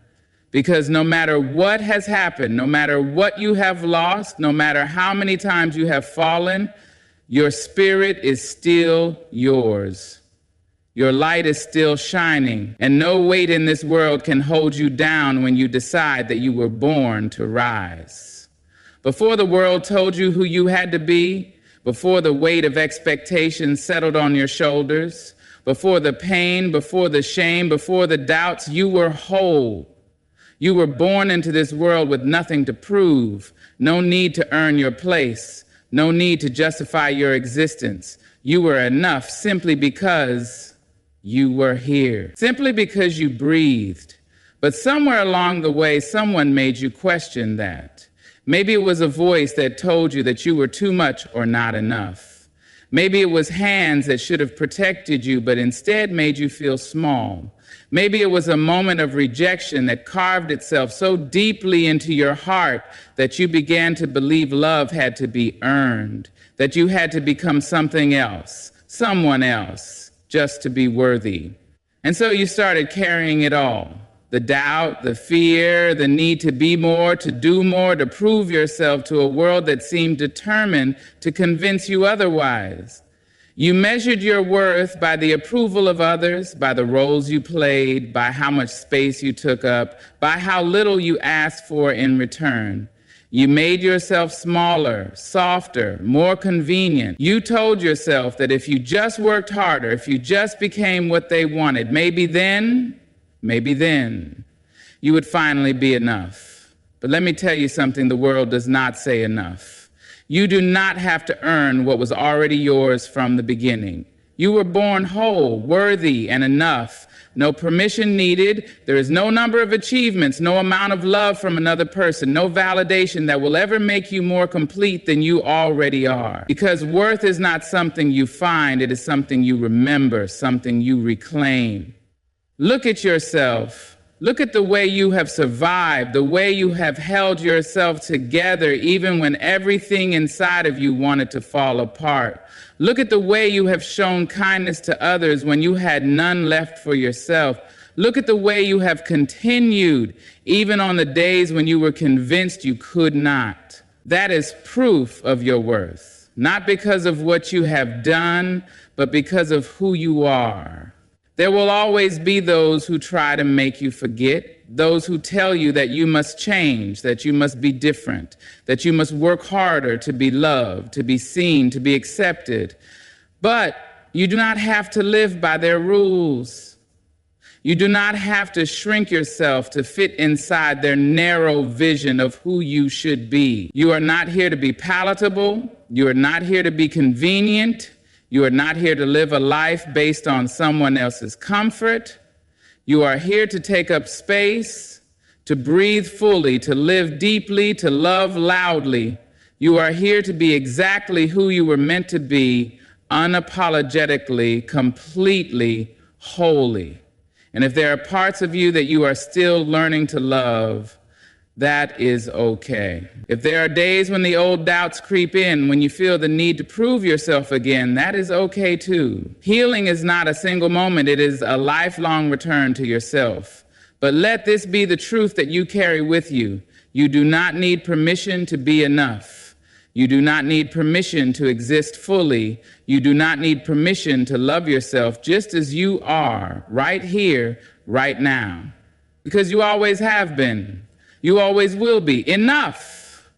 Because no matter what has happened, no matter what you have lost, no matter how many times you have fallen, your spirit is still yours. Your light is still shining, and no weight in this world can hold you down when you decide that you were born to rise. Before the world told you who you had to be, before the weight of expectations settled on your shoulders, Before the pain, before the shame, before the doubts, you were whole. You were born into this world with nothing to prove, no need to earn your place, no need to justify your existence. You were enough simply because you were here, simply because you breathed. But somewhere along the way, someone made you question that. Maybe it was a voice that told you that you were too much or not enough. Maybe it was hands that should have protected you, but instead made you feel small. Maybe it was a moment of rejection that carved itself so deeply into your heart that you began to believe love had to be earned, that you had to become something else, someone else, just to be worthy. And so you started carrying it all. The doubt, the fear, the need to be more, to do more, to prove yourself to a world that seemed determined to convince you otherwise. You measured your worth by the approval of others, by the roles you played, by how much space you took up, by how little you asked for in return. You made yourself smaller, softer, more convenient. You told yourself that if you just worked harder, if you just became what they wanted, maybe then you would finally be enough. But let me tell you something the world does not say enough. You do not have to earn what was already yours from the beginning. You were born whole, worthy, and enough. No permission needed. There is no number of achievements, no amount of love from another person, no validation that will ever make you more complete than you already are. Because worth is not something you find, it is something you remember, something you reclaim. Look at yourself. Look at the way you have survived, the way you have held yourself together even when everything inside of you wanted to fall apart. Look at the way you have shown kindness to others when you had none left for yourself. Look at the way you have continued even on the days when you were convinced you could not. That is proof of your worth, not because of what you have done, but because of who you are. There will always be those who try to make you forget, those who tell you that you must change, that you must be different, that you must work harder to be loved, to be seen, to be accepted. But you do not have to live by their rules. You do not have to shrink yourself to fit inside their narrow vision of who you should be. You are not here to be palatable. You are not here to be convenient. You are not here to live a life based on someone else's comfort. You are here to take up space, to breathe fully, to live deeply, to love loudly. You are here to be exactly who you were meant to be, unapologetically, completely, wholly. And if there are parts of you that you are still learning to love, that is okay. If there are days when the old doubts creep in, when you feel the need to prove yourself again, that is okay too. Healing is not a single moment, it is a lifelong return to yourself. But let this be the truth that you carry with you. You do not need permission to be enough. You do not need permission to exist fully. You do not need permission to love yourself just as you are, right here, right now. Because you always have been. You always will be. Enough.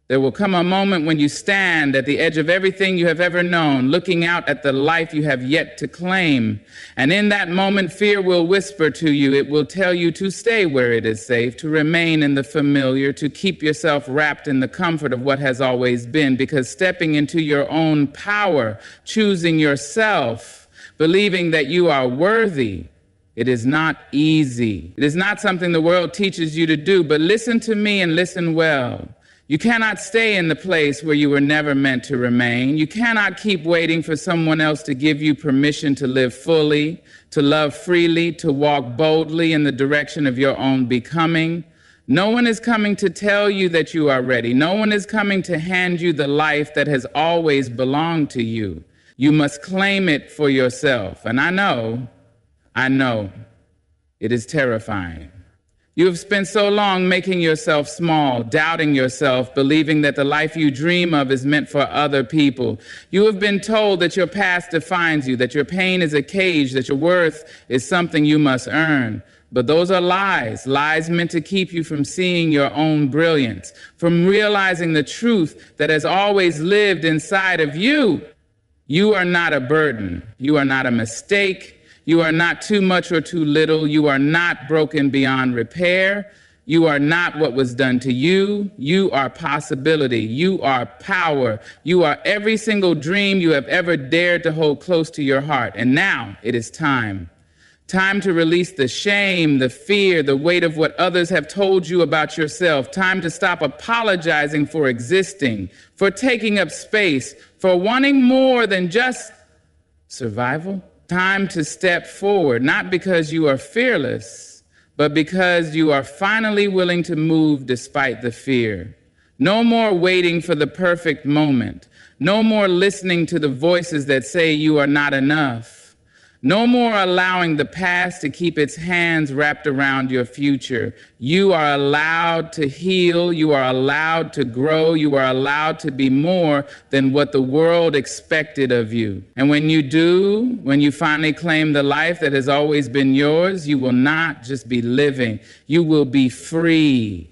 There will come a moment when you stand at the edge of everything you have ever known, looking out at the life you have yet to claim. And in that moment, fear will whisper to you. It will tell you to stay where it is safe, to remain in the familiar, to keep yourself wrapped in the comfort of what has always been. Because stepping into your own power, choosing yourself, believing that you are worthy, it is not easy. It is not something the world teaches you to do, but listen to me and listen well. You cannot stay in the place where you were never meant to remain. You cannot keep waiting for someone else to give you permission to live fully, to love freely, to walk boldly in the direction of your own becoming. No one is coming to tell you that you are ready. No one is coming to hand you the life that has always belonged to you. You must claim it for yourself. And I know, it is terrifying. You have spent so long making yourself small, doubting yourself, believing that the life you dream of is meant for other people. You have been told that your past defines you, that your pain is a cage, that your worth is something you must earn. But those are lies, lies meant to keep you from seeing your own brilliance, from realizing the truth that has always lived inside of you. You are not a burden. You are not a mistake. You are not too much or too little. You are not broken beyond repair. You are not what was done to you. You are possibility. You are power. You are every single dream you have ever dared to hold close to your heart. And now it is time. Time to release the shame, the fear, the weight of what others have told you about yourself. Time to stop apologizing for existing, for taking up space, for wanting more than just survival. Time to step forward, not because you are fearless, but because you are finally willing to move despite the fear. No more waiting for the perfect moment. No more listening to the voices that say you are not enough. No more allowing the past to keep its hands wrapped around your future. You are allowed to heal. You are allowed to grow. You are allowed to be more than what the world expected of you. And when you do, when you finally claim the life that has always been yours, you will not just be living. You will be free.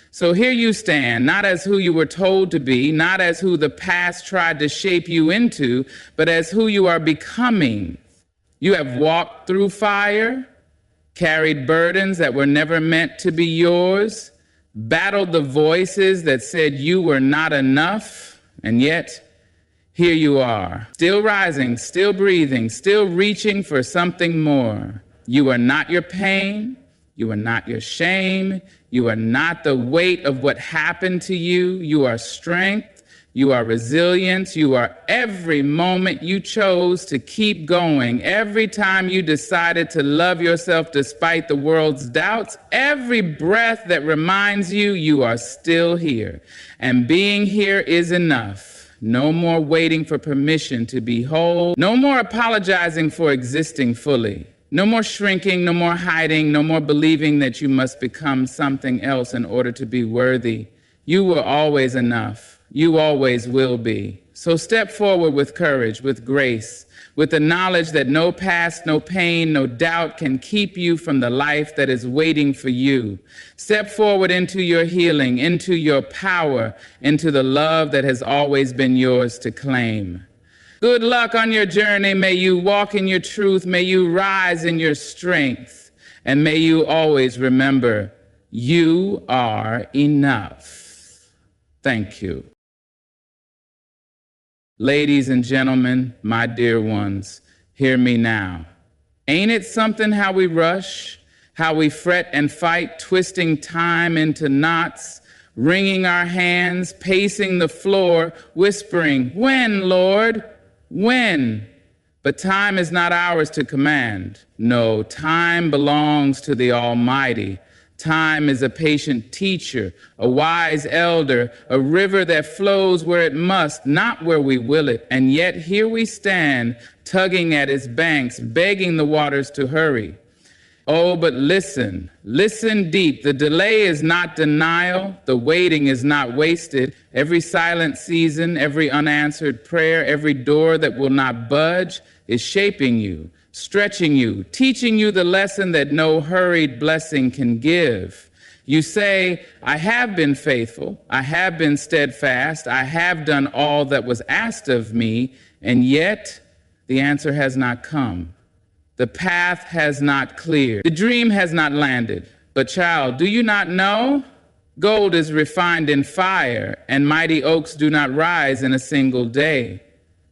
So here you stand, not as who you were told to be, not as who the past tried to shape you into, but as who you are becoming. You have walked through fire, carried burdens that were never meant to be yours, battled the voices that said you were not enough, and yet here you are, still rising, still breathing, still reaching for something more. You are not your pain. You are not your shame. You are not the weight of what happened to you. You are strength. You are resilience. You are every moment you chose to keep going. Every time you decided to love yourself despite the world's doubts. Every breath that reminds you you are still here. And being here is enough. No more waiting for permission to be whole. No more apologizing for existing fully. No more shrinking, no more hiding, no more believing that you must become something else in order to be worthy. You were always enough. You always will be. So step forward with courage, with grace, with the knowledge that no past, no pain, no doubt can keep you from the life that is waiting for you. Step forward into your healing, into your power, into the love that has always been yours to claim. Good luck on your journey. May you walk in your truth. May you rise in your strength. And may you always remember, you are enough. Thank you. Ladies and gentlemen, my dear ones, hear me now. Ain't it something how we rush, how we fret and fight, twisting time into knots, wringing our hands, pacing the floor, whispering, when, Lord? When? But time is not ours to command. No, time belongs to the Almighty. Time is a patient teacher, a wise elder, a river that flows where it must, not where we will it. And yet here we stand, tugging at its banks, begging the waters to hurry. Oh, but listen deep. The delay is not denial. The waiting is not wasted. Every silent season, every unanswered prayer, every door that will not budge is shaping you, stretching you, teaching you the lesson that no hurried blessing can give. You say, I have been faithful, I have been steadfast, I have done all that was asked of me, and yet the answer has not come. The path has not cleared. The dream has not landed. But child, do you not know? Gold is refined in fire, and mighty oaks do not rise in a single day.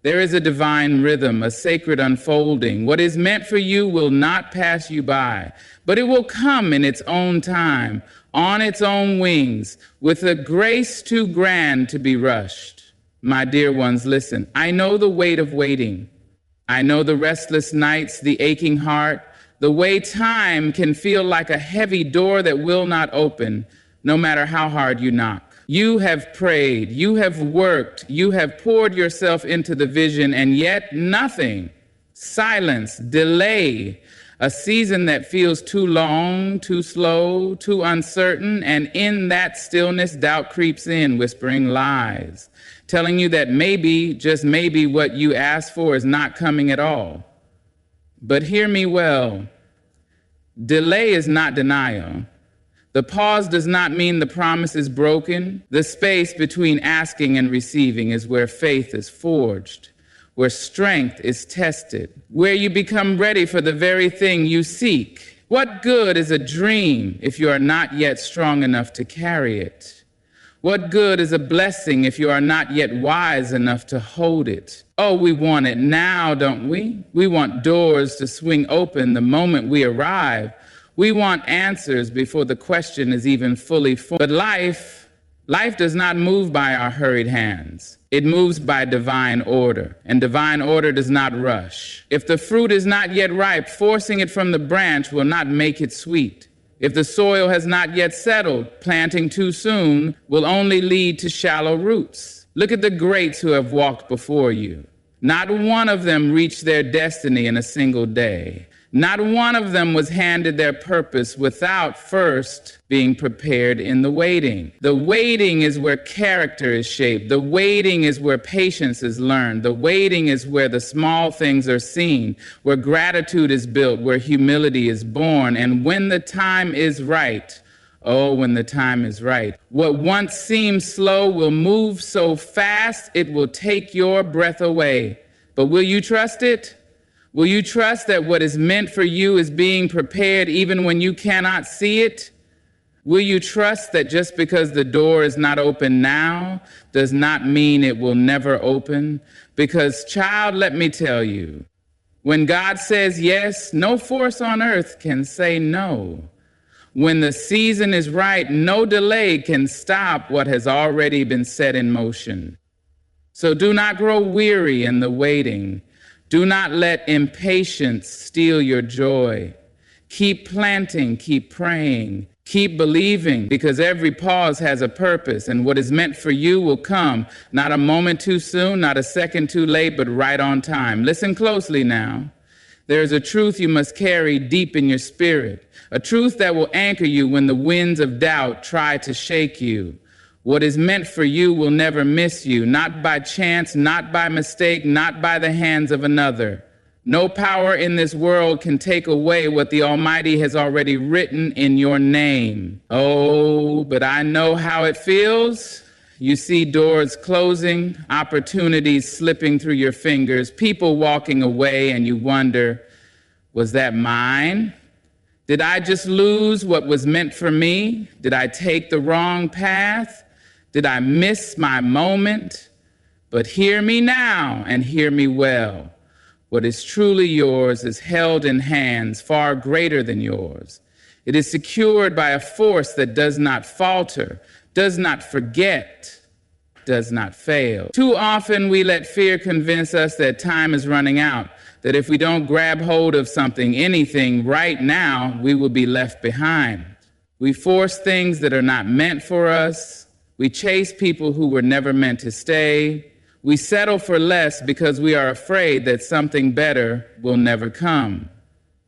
There is a divine rhythm, a sacred unfolding. What is meant for you will not pass you by, but it will come in its own time, on its own wings, with a grace too grand to be rushed. My dear ones, listen. I know the weight of waiting. I know the restless nights, the aching heart, the way time can feel like a heavy door that will not open, no matter how hard you knock. You have prayed, you have worked, you have poured yourself into the vision, and yet nothing. Silence, delay, a season that feels too long, too slow, too uncertain, and in that stillness, doubt creeps in, whispering lies, telling you that maybe, just maybe, what you asked for is not coming at all. But hear me well, delay is not denial. The pause does not mean the promise is broken. The space between asking and receiving is where faith is forged, where strength is tested, where you become ready for the very thing you seek. What good is a dream if you are not yet strong enough to carry it? What good is a blessing if you are not yet wise enough to hold it? Oh, we want it now, don't we? We want doors to swing open the moment we arrive. We want answers before the question is even fully formed. But life does not move by our hurried hands. It moves by divine order, and divine order does not rush. If the fruit is not yet ripe, forcing it from the branch will not make it sweet. If the soil has not yet settled, planting too soon will only lead to shallow roots. Look at the greats who have walked before you. Not one of them reached their destiny in a single day. Not one of them was handed their purpose without first being prepared in the waiting. The waiting is where character is shaped. The waiting is where patience is learned. The waiting is where the small things are seen, where gratitude is built, where humility is born. And when the time is right, oh, when the time is right, what once seemed slow will move so fast it will take your breath away. But will you trust it? Will you trust that what is meant for you is being prepared even when you cannot see it? Will you trust that just because the door is not open now does not mean it will never open? Because, child, let me tell you, when God says yes, no force on earth can say no. When the season is right, no delay can stop what has already been set in motion. So do not grow weary in the waiting. Do not let impatience steal your joy. Keep planting, keep praying, keep believing, because every pause has a purpose, and what is meant for you will come, not a moment too soon, not a second too late, but right on time. Listen closely now. There is a truth you must carry deep in your spirit, a truth that will anchor you when the winds of doubt try to shake you. What is meant for you will never miss you, not by chance, not by mistake, not by the hands of another. No power in this world can take away what the Almighty has already written in your name. Oh, but I know how it feels. You see doors closing, opportunities slipping through your fingers, people walking away, and you wonder, was that mine? Did I just lose what was meant for me? Did I take the wrong path? Did I miss my moment? But hear me now and hear me well. What is truly yours is held in hands far greater than yours. It is secured by a force that does not falter, does not forget, does not fail. Too often we let fear convince us that time is running out, that if we don't grab hold of something, anything, right now, we will be left behind. We force things that are not meant for us. We chase people who were never meant to stay. We settle for less because we are afraid that something better will never come.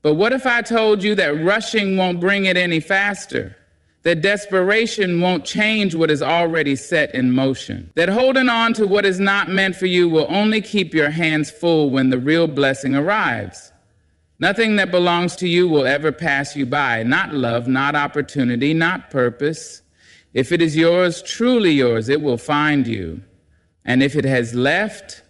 But what if I told you that rushing won't bring it any faster? That desperation won't change what is already set in motion? That holding on to what is not meant for you will only keep your hands full when the real blessing arrives? Nothing that belongs to you will ever pass you by. Not love, not opportunity, not purpose. If it is yours, truly yours, it will find you. And if it has left,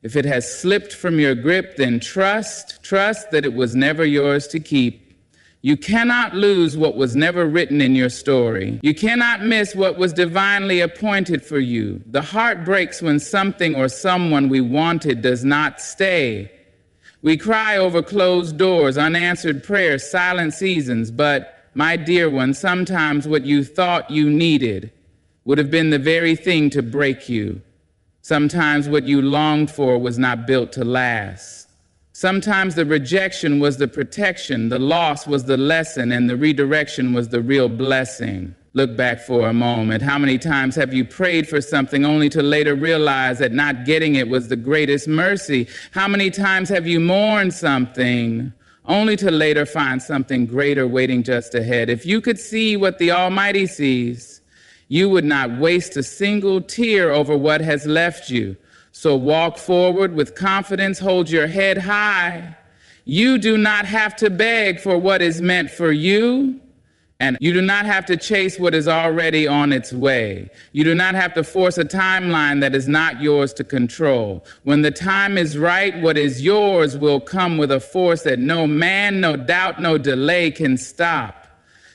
if it has slipped from your grip, then trust that it was never yours to keep. You cannot lose what was never written in your story. You cannot miss what was divinely appointed for you. The heart breaks when something or someone we wanted does not stay. We cry over closed doors, unanswered prayers, silent seasons, but my dear one, sometimes what you thought you needed would have been the very thing to break you. Sometimes what you longed for was not built to last. Sometimes the rejection was the protection, the loss was the lesson, and the redirection was the real blessing. Look back for a moment. How many times have you prayed for something only to later realize that not getting it was the greatest mercy? How many times have you mourned something only to later find something greater waiting just ahead? If you could see what the Almighty sees, you would not waste a single tear over what has left you. So walk forward with confidence, hold your head high. You do not have to beg for what is meant for you. And you do not have to chase what is already on its way. You do not have to force a timeline that is not yours to control. When the time is right, what is yours will come with a force that no man, no doubt, no delay can stop.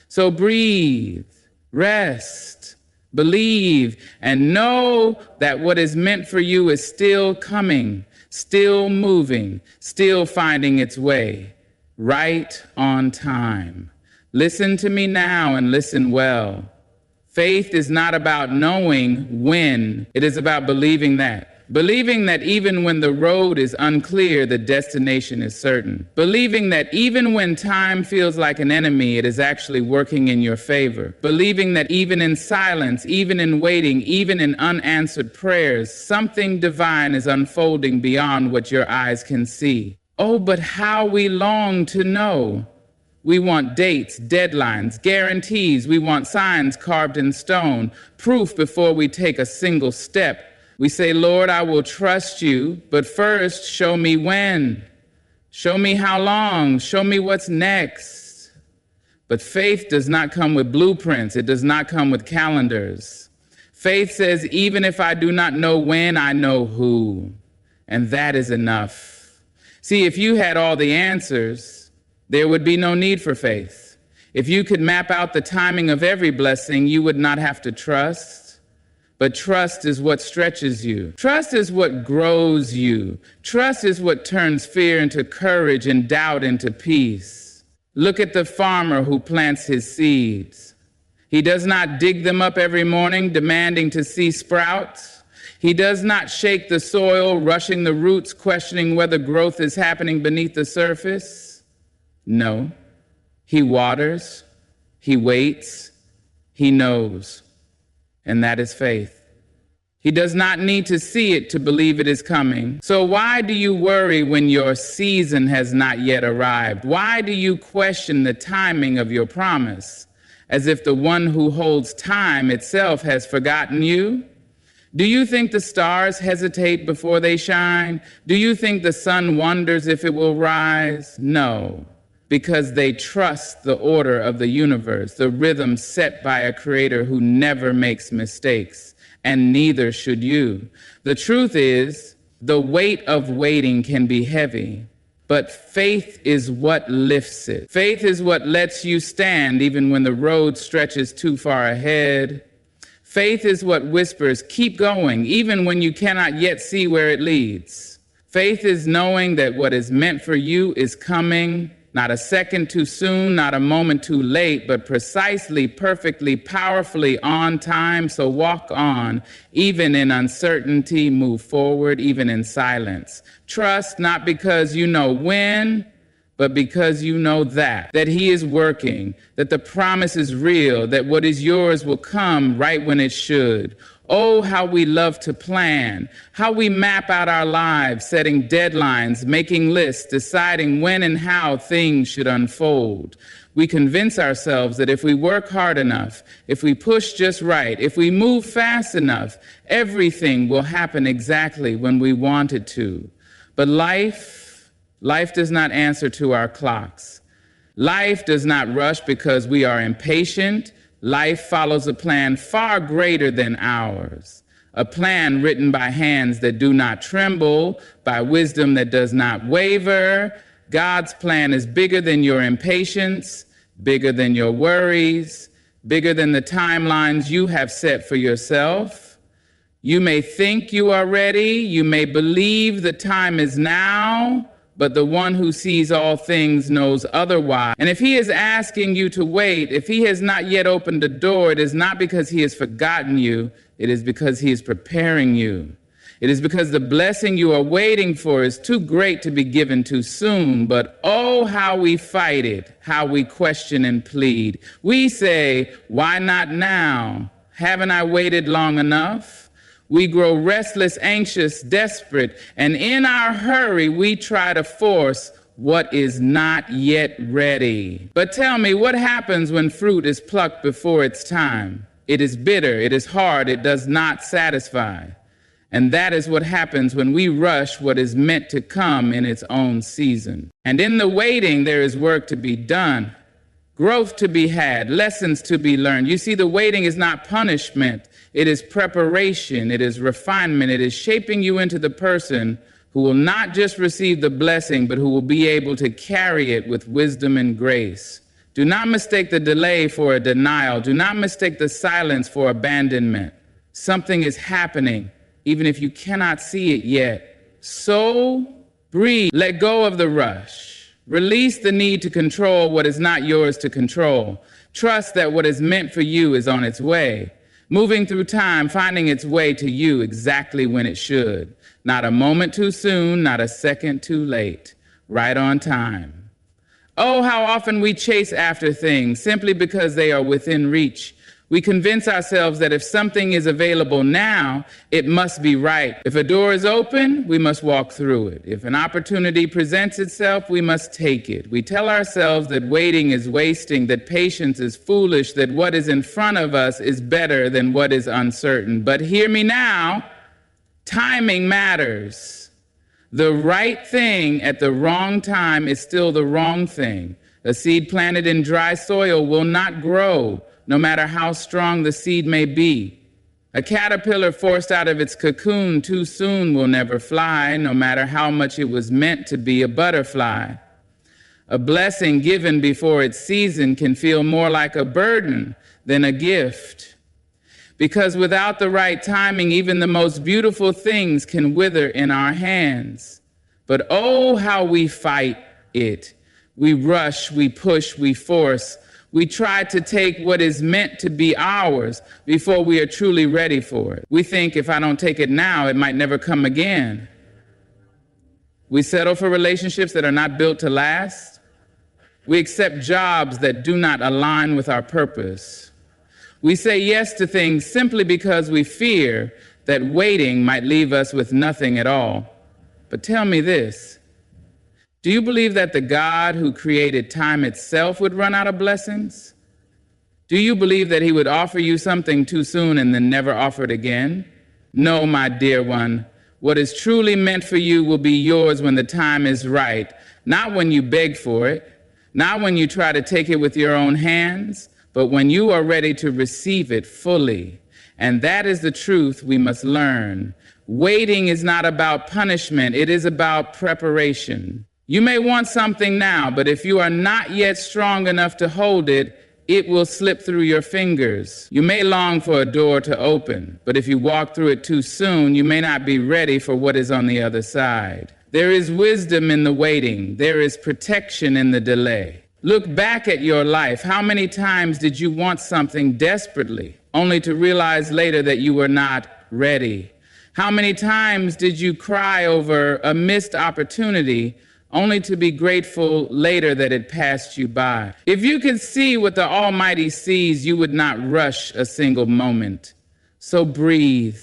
So breathe, rest, believe, and know that what is meant for you is still coming, still moving, still finding its way, right on time. Listen to me now and listen well. Faith is not about knowing when. It is about believing that. Believing that even when the road is unclear, the destination is certain. Believing that even when time feels like an enemy, it is actually working in your favor. Believing that even in silence, even in waiting, even in unanswered prayers, something divine is unfolding beyond what your eyes can see. Oh, but how we long to know. We want dates, deadlines, guarantees. We want signs carved in stone, proof before we take a single step. We say, Lord, I will trust you, but first show me when. Show me how long. Show me what's next. But faith does not come with blueprints. It does not come with calendars. Faith says, even if I do not know when, I know who. And that is enough. See, if you had all the answers, there would be no need for faith. If you could map out the timing of every blessing, you would not have to trust. But trust is what stretches you. Trust is what grows you. Trust is what turns fear into courage and doubt into peace. Look at the farmer who plants his seeds. He does not dig them up every morning, demanding to see sprouts. He does not shake the soil, rushing the roots, questioning whether growth is happening beneath the surface. No, he waters, he waits, he knows, and that is faith. He does not need to see it to believe it is coming. So why do you worry when your season has not yet arrived? Why do you question the timing of your promise, as if the one who holds time itself has forgotten you? Do you think the stars hesitate before they shine? Do you think the sun wonders if it will rise? No. Because they trust the order of the universe, the rhythm set by a creator who never makes mistakes, and neither should you. The truth is, the weight of waiting can be heavy, but faith is what lifts it. Faith is what lets you stand even when the road stretches too far ahead. Faith is what whispers, keep going, even when you cannot yet see where it leads. Faith is knowing that what is meant for you is coming, not a second too soon, not a moment too late, but precisely, perfectly, powerfully on time. So walk on, even in uncertainty, move forward, even in silence. Trust not because you know when, but because you know that he is working, that the promise is real, that what is yours will come right when it should. Oh, how we love to plan, how we map out our lives, setting deadlines, making lists, deciding when and how things should unfold. We convince ourselves that if we work hard enough, if we push just right, if we move fast enough, everything will happen exactly when we want it to. But life does not answer to our clocks. Life does not rush because we are impatient. Life follows a plan far greater than ours, a plan written by hands that do not tremble, by wisdom that does not waver. God's plan is bigger than your impatience, bigger than your worries, bigger than the timelines you have set for yourself. You may think you are ready, you may believe the time is now, but the one who sees all things knows otherwise. And if he is asking you to wait, if he has not yet opened the door, it is not because he has forgotten you, it is because he is preparing you. It is because the blessing you are waiting for is too great to be given too soon. But oh, how we fight it, how we question and plead. We say, why not now? Haven't I waited long enough? We grow restless, anxious, desperate, and in our hurry, we try to force what is not yet ready. But tell me, what happens when fruit is plucked before its time? It is bitter, it is hard, it does not satisfy. And that is what happens when we rush what is meant to come in its own season. And in the waiting, there is work to be done. growth to be had, lessons to be learned. You see, the waiting is not punishment. It is preparation. It is refinement. It is shaping you into the person who will not just receive the blessing, but who will be able to carry it with wisdom and grace. Do not mistake the delay for a denial. Do not mistake the silence for abandonment. Something is happening, even if you cannot see it yet. So breathe. Let go of the rush. Release the need to control what is not yours to control. Trust that what is meant for you is on its way, moving through time, finding its way to you exactly when it should. Not a moment too soon, not a second too late. Right on time. Oh, how often we chase after things simply because they are within reach. We convince ourselves that if something is available now, it must be right. If a door is open, we must walk through it. If an opportunity presents itself, we must take it. We tell ourselves that waiting is wasting, that patience is foolish, that what is in front of us is better than what is uncertain. But hear me now, timing matters. The right thing at the wrong time is still the wrong thing. A seed planted in dry soil will not grow, no matter how strong the seed may be. A caterpillar forced out of its cocoon too soon will never fly, no matter how much it was meant to be a butterfly. A blessing given before its season can feel more like a burden than a gift. Because without the right timing, even the most beautiful things can wither in our hands. But oh, how we fight it. We rush, we push, we force. We try to take what is meant to be ours before we are truly ready for it. We think if I don't take it now, it might never come again. We settle for relationships that are not built to last. We accept jobs that do not align with our purpose. We say yes to things simply because we fear that waiting might leave us with nothing at all. But tell me this, do you believe that the God who created time itself would run out of blessings? Do you believe that he would offer you something too soon and then never offer it again? No, my dear one, what is truly meant for you will be yours when the time is right, not when you beg for it, not when you try to take it with your own hands, but when you are ready to receive it fully. And that is the truth we must learn. Waiting is not about punishment, it is about preparation. You may want something now, but if you are not yet strong enough to hold it, it will slip through your fingers. You may long for a door to open, but if you walk through it too soon, you may not be ready for what is on the other side. There is wisdom in the waiting. There is protection in the delay. Look back at your life. How many times did you want something desperately, only to realize later that you were not ready? How many times did you cry over a missed opportunity, only to be grateful later that it passed you by? If you could see what the Almighty sees, you would not rush a single moment. So breathe.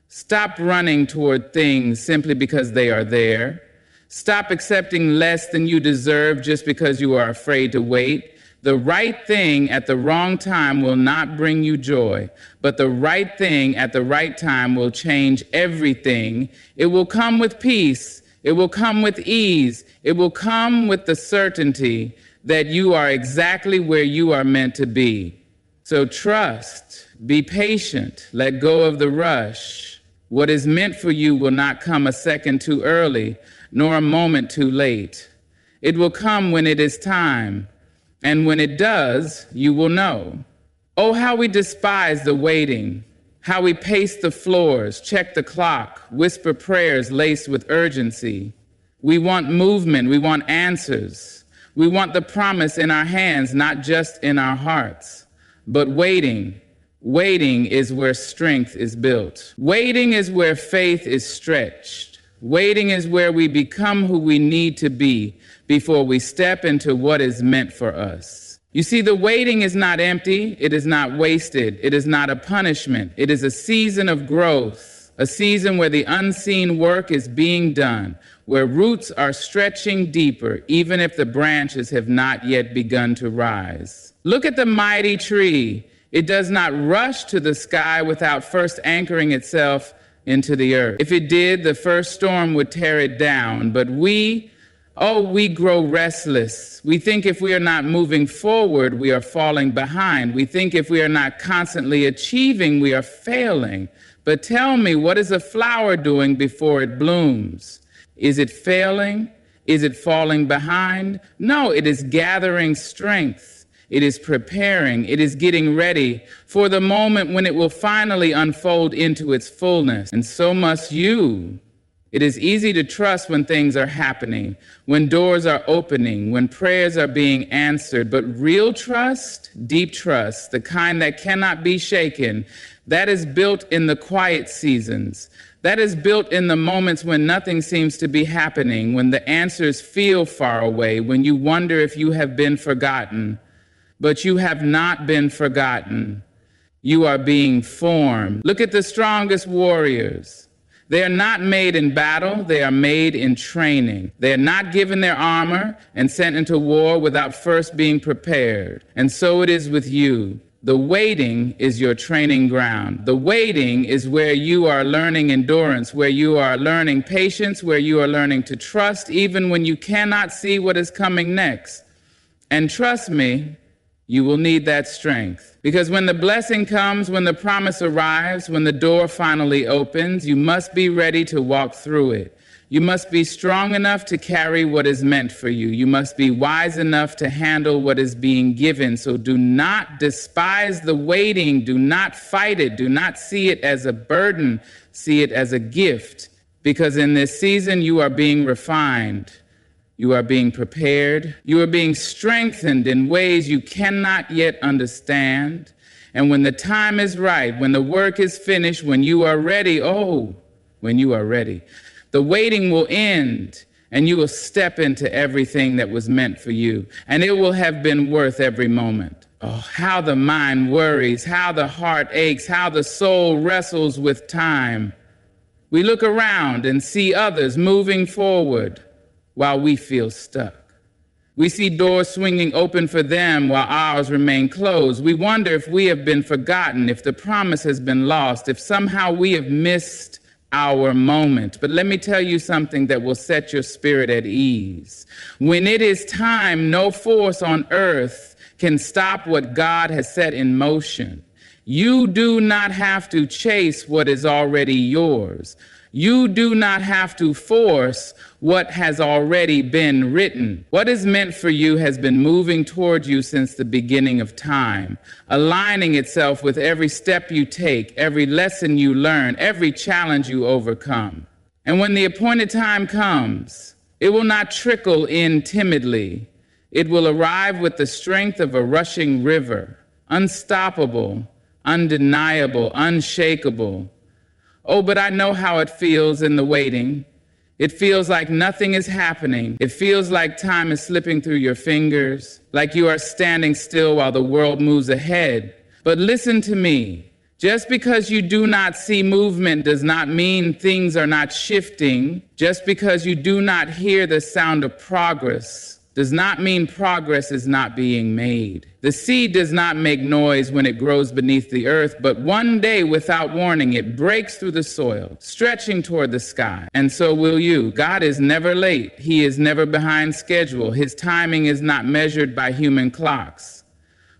Stop running toward things simply because they are there. Stop accepting less than you deserve just because you are afraid to wait. The right thing at the wrong time will not bring you joy, but the right thing at the right time will change everything. It will come with peace. It will come with ease. It will come with the certainty that you are exactly where you are meant to be. So trust, be patient, let go of the rush. What is meant for you will not come a second too early, nor a moment too late. It will come when it is time, and when it does, you will know. Oh, how we despise the waiting, how we pace the floors, check the clock, whisper prayers laced with urgency. We want movement, we want answers. We want the promise in our hands, not just in our hearts. But waiting is where strength is built. Waiting is where faith is stretched. Waiting is where we become who we need to be before we step into what is meant for us. You see, the waiting is not empty. It is not wasted. It is not a punishment. It is a season of growth, a season where the unseen work is being done, where roots are stretching deeper, even if the branches have not yet begun to rise. Look at the mighty tree. It does not rush to the sky without first anchoring itself into the earth. If it did, the first storm would tear it down. But we Oh, we grow restless. We think if we are not moving forward, we are falling behind. We think if we are not constantly achieving, we are failing. But tell me, what is a flower doing before it blooms? Is it failing? Is it falling behind? No, it is gathering strength. It is preparing. It is getting ready for the moment when it will finally unfold into its fullness. And so must you. It is easy to trust when things are happening, when doors are opening, when prayers are being answered. But real trust, deep trust, the kind that cannot be shaken, that is built in the quiet seasons. That is built in the moments when nothing seems to be happening, when the answers feel far away, when you wonder if you have been forgotten. But you have not been forgotten. You are being formed. Look at the strongest warriors. They are not made in battle, they are made in training. They are not given their armor and sent into war without first being prepared. And so it is with you. The waiting is your training ground. The waiting is where you are learning endurance, where you are learning patience, where you are learning to trust even when you cannot see what is coming next. And trust me, you will need that strength. Because when the blessing comes, when the promise arrives, when the door finally opens, you must be ready to walk through it. You must be strong enough to carry what is meant for you. You must be wise enough to handle what is being given. So do not despise the waiting. Do not fight it. Do not see it as a burden. See it as a gift. Because in this season, you are being refined. You are being prepared. You are being strengthened in ways you cannot yet understand. And when the time is right, when the work is finished, when you are ready, when you are ready, the waiting will end and you will step into everything that was meant for you. And it will have been worth every moment. Oh, how the mind worries, how the heart aches, how the soul wrestles with time. We look around and see others moving forward while we feel stuck. We see doors swinging open for them while ours remain closed. We wonder if we have been forgotten, if the promise has been lost, if somehow we have missed our moment. But let me tell you something that will set your spirit at ease. When it is time, no force on earth can stop what God has set in motion. You do not have to chase what is already yours. You do not have to force what has already been written. What is meant for you has been moving toward you since the beginning of time, aligning itself with every step you take, every lesson you learn, every challenge you overcome. And when the appointed time comes, it will not trickle in timidly. It will arrive with the strength of a rushing river, unstoppable, undeniable, unshakable. Oh, but I know how it feels in the waiting. It feels like nothing is happening. It feels like time is slipping through your fingers, like you are standing still while the world moves ahead. But listen to me. Just because you do not see movement does not mean things are not shifting. Just because you do not hear the sound of progress does not mean progress is not being made. The seed does not make noise when it grows beneath the earth, but one day, without warning, it breaks through the soil, stretching toward the sky. And so will you. God is never late. He is never behind schedule. His timing is not measured by human clocks.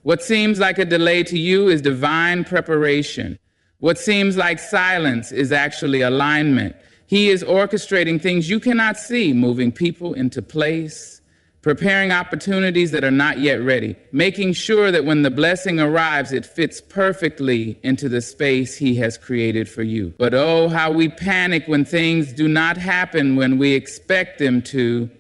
What seems like a delay to you is divine preparation. What seems like silence is actually alignment. He is orchestrating things you cannot see, moving people into place, preparing opportunities that are not yet ready, making sure that when the blessing arrives, it fits perfectly into the space he has created for you. But oh, how we panic when things do not happen when we expect them to.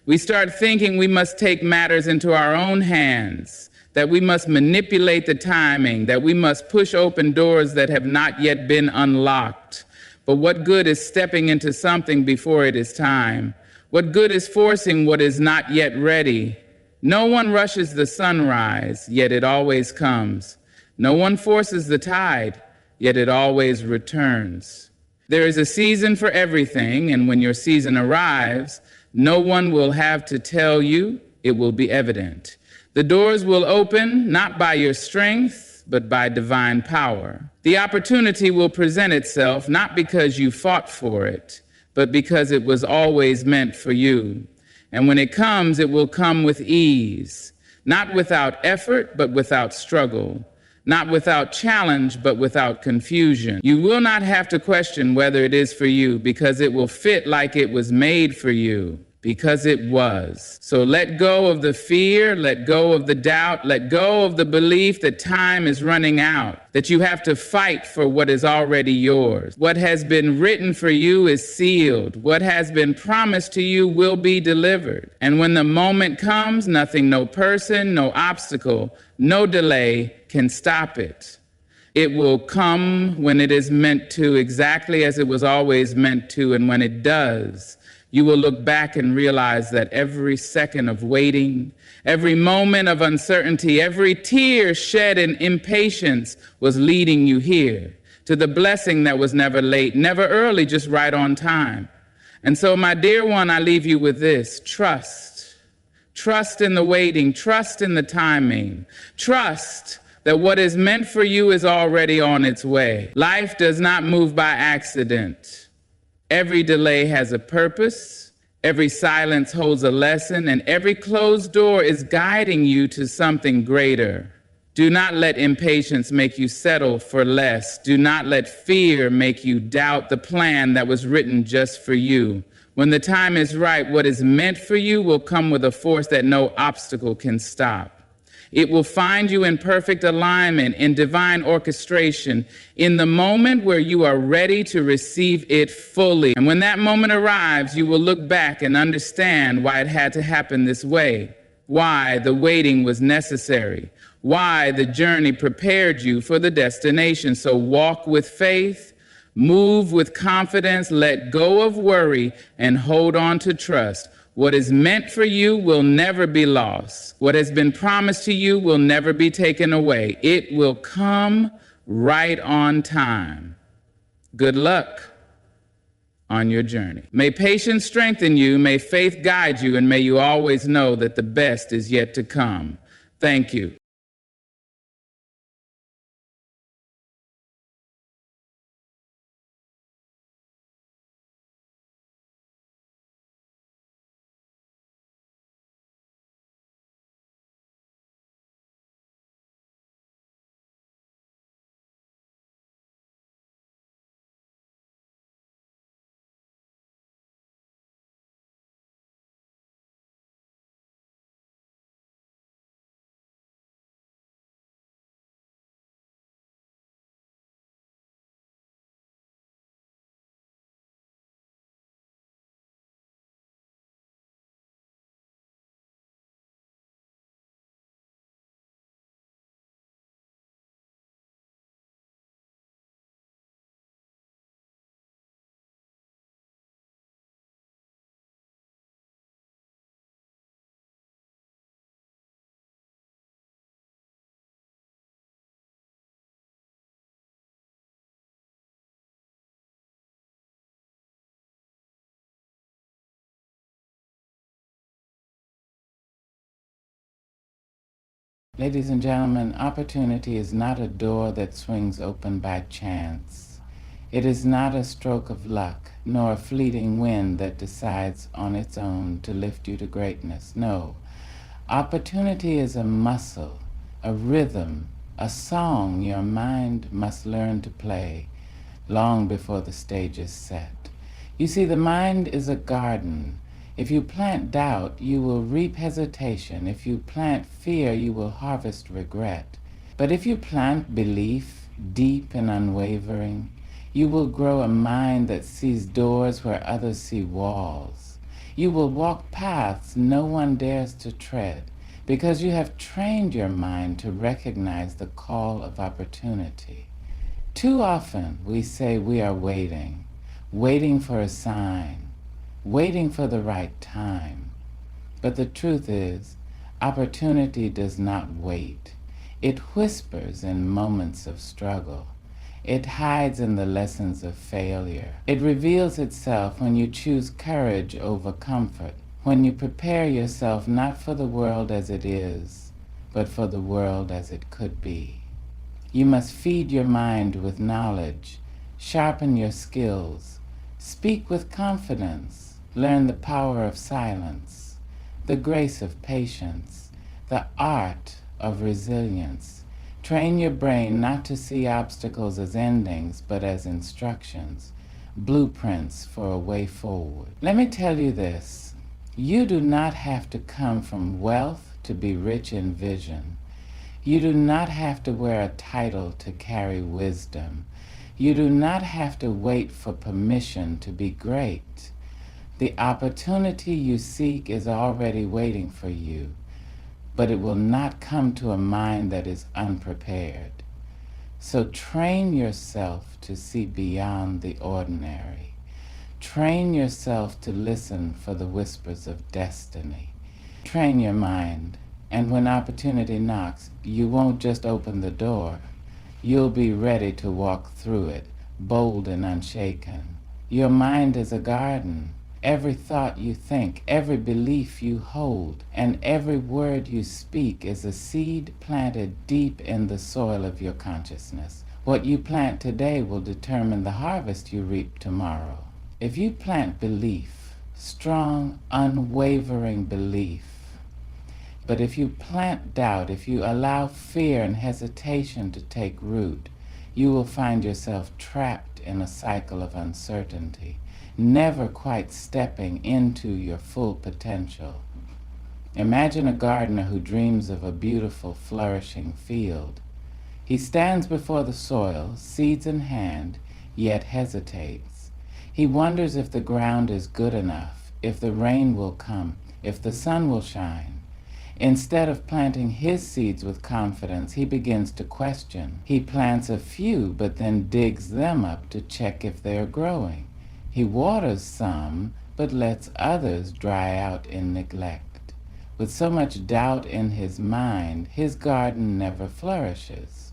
We start thinking we must take matters into our own hands, that we must manipulate the timing, that we must push open doors that have not yet been unlocked. But what good is stepping into something before it is time? What good is forcing what is not yet ready? No one rushes the sunrise, yet it always comes. No one forces the tide, yet it always returns. There is a season for everything, and when your season arrives, no one will have to tell you, it will be evident. The doors will open, not by your strength, but by divine power. The opportunity will present itself, not because you fought for it, but because it was always meant for you. And when it comes, it will come with ease, not without effort, but without struggle, not without challenge, but without confusion. You will not have to question whether it is for you because it will fit like it was made for you. Because it was. So let go of the fear, let go of the doubt, let go of the belief that time is running out, that you have to fight for what is already yours. What has been written for you is sealed. What has been promised to you will be delivered. And when the moment comes, nothing, no person, no obstacle, no delay can stop it. It will come when it is meant to, exactly as it was always meant to, and when it does, you will look back and realize that every second of waiting, every moment of uncertainty, every tear shed in impatience was leading you here to the blessing that was never late, never early, just right on time. And so, my dear one, I leave you with this: trust. Trust in the waiting, trust in the timing, trust that what is meant for you is already on its way. Life does not move by accident. Every delay has a purpose, every silence holds a lesson, and every closed door is guiding you to something greater. Do not let impatience make you settle for less. Do not let fear make you doubt the plan that was written just for you. When the time is right, what is meant for you will come with a force that no obstacle can stop. It will find you in perfect alignment, in divine orchestration, in the moment where you are ready to receive it fully. And when that moment arrives, you will look back and understand why it had to happen this way, why the waiting was necessary, why the journey prepared you for the destination. So walk with faith, move with confidence, let go of worry, and hold on to trust. What is meant for you will never be lost. What has been promised to you will never be taken away. It will come right on time. Good luck on your journey. May patience strengthen you, may faith guide you, and may you always know that the best is yet to come. Thank you. Ladies and gentlemen, opportunity is not a door that swings open by chance. It is not a stroke of luck, nor a fleeting wind that decides on its own to lift you to greatness. No, opportunity is a muscle, a rhythm, a song your mind must learn to play long before the stage is set. You see, the mind is a garden. If you plant doubt, you will reap hesitation. If you plant fear, you will harvest regret. But if you plant belief, deep and unwavering, you will grow a mind that sees doors where others see walls. You will walk paths no one dares to tread, because you have trained your mind to recognize the call of opportunity. Too often we say we are waiting, waiting for a sign, waiting for the right time. But the truth is, opportunity does not wait. It whispers in moments of struggle. It hides in the lessons of failure. It reveals itself when you choose courage over comfort, when you prepare yourself not for the world as it is, but for the world as it could be. You must feed your mind with knowledge, sharpen your skills, speak with confidence, learn the power of silence, the grace of patience, the art of resilience. Train your brain not to see obstacles as endings, but as instructions, blueprints for a way forward. Let me tell you this. You do not have to come from wealth to be rich in vision. You do not have to wear a title to carry wisdom. You do not have to wait for permission to be great. The opportunity you seek is already waiting for you, but it will not come to a mind that is unprepared. So train yourself to see beyond the ordinary. Train yourself to listen for the whispers of destiny. Train your mind, and when opportunity knocks, you won't just open the door. You'll be ready to walk through it, bold and unshaken. Your mind is a garden. Every thought you think, every belief you hold, and every word you speak is a seed planted deep in the soil of your consciousness. What you plant today will determine the harvest you reap tomorrow. If you plant belief, strong, unwavering belief, but if you plant doubt, if you allow fear and hesitation to take root, you will find yourself trapped in a cycle of uncertainty, never quite stepping into your full potential. Imagine a gardener who dreams of a beautiful, flourishing field. He stands before the soil, seeds in hand, yet hesitates. He wonders if the ground is good enough, if the rain will come, if the sun will shine. Instead of planting his seeds with confidence, he begins to question. He plants a few, but then digs them up to check if they're growing. He waters some, but lets others dry out in neglect. With so much doubt in his mind, his garden never flourishes.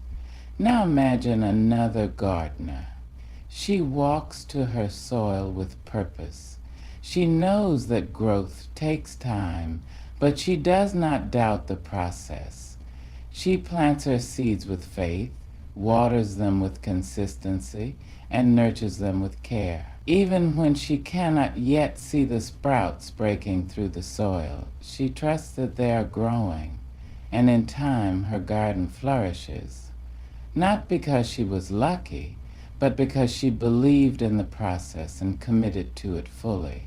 Now imagine another gardener. She walks to her soil with purpose. She knows that growth takes time, but she does not doubt the process. She plants her seeds with faith, waters them with consistency, and nurtures them with care. Even when she cannot yet see the sprouts breaking through the soil, she trusts that they are growing, and in time her garden flourishes. Not because she was lucky, but because she believed in the process and committed to it fully.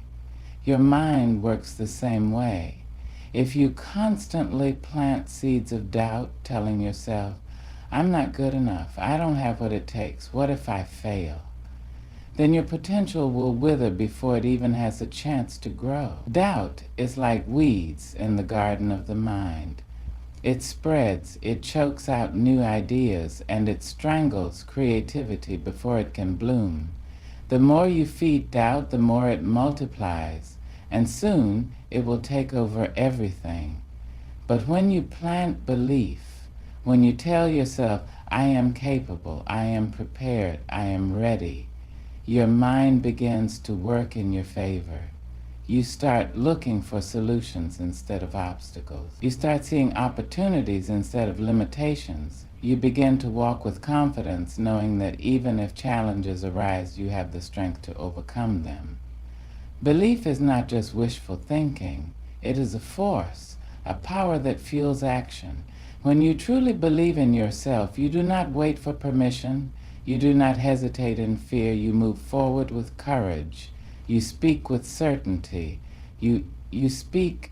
Your mind works the same way. If you constantly plant seeds of doubt, telling yourself, I'm not good enough, I don't have what it takes, what if I fail? Then your potential will wither before it even has a chance to grow. Doubt is like weeds in the garden of the mind. It spreads, it chokes out new ideas, and it strangles creativity before it can bloom. The more you feed doubt, the more it multiplies, and soon it will take over everything. But when you plant belief, when you tell yourself, I am capable, I am prepared, I am ready, your mind begins to work in your favor. You start looking for solutions instead of obstacles. You start seeing opportunities instead of limitations. You begin to walk with confidence, knowing that even if challenges arise, you have the strength to overcome them. Belief is not just wishful thinking. It is a force, a power that fuels action. When you truly believe in yourself, you do not wait for permission. You do not hesitate in fear. You move forward with courage. You speak with certainty. You speak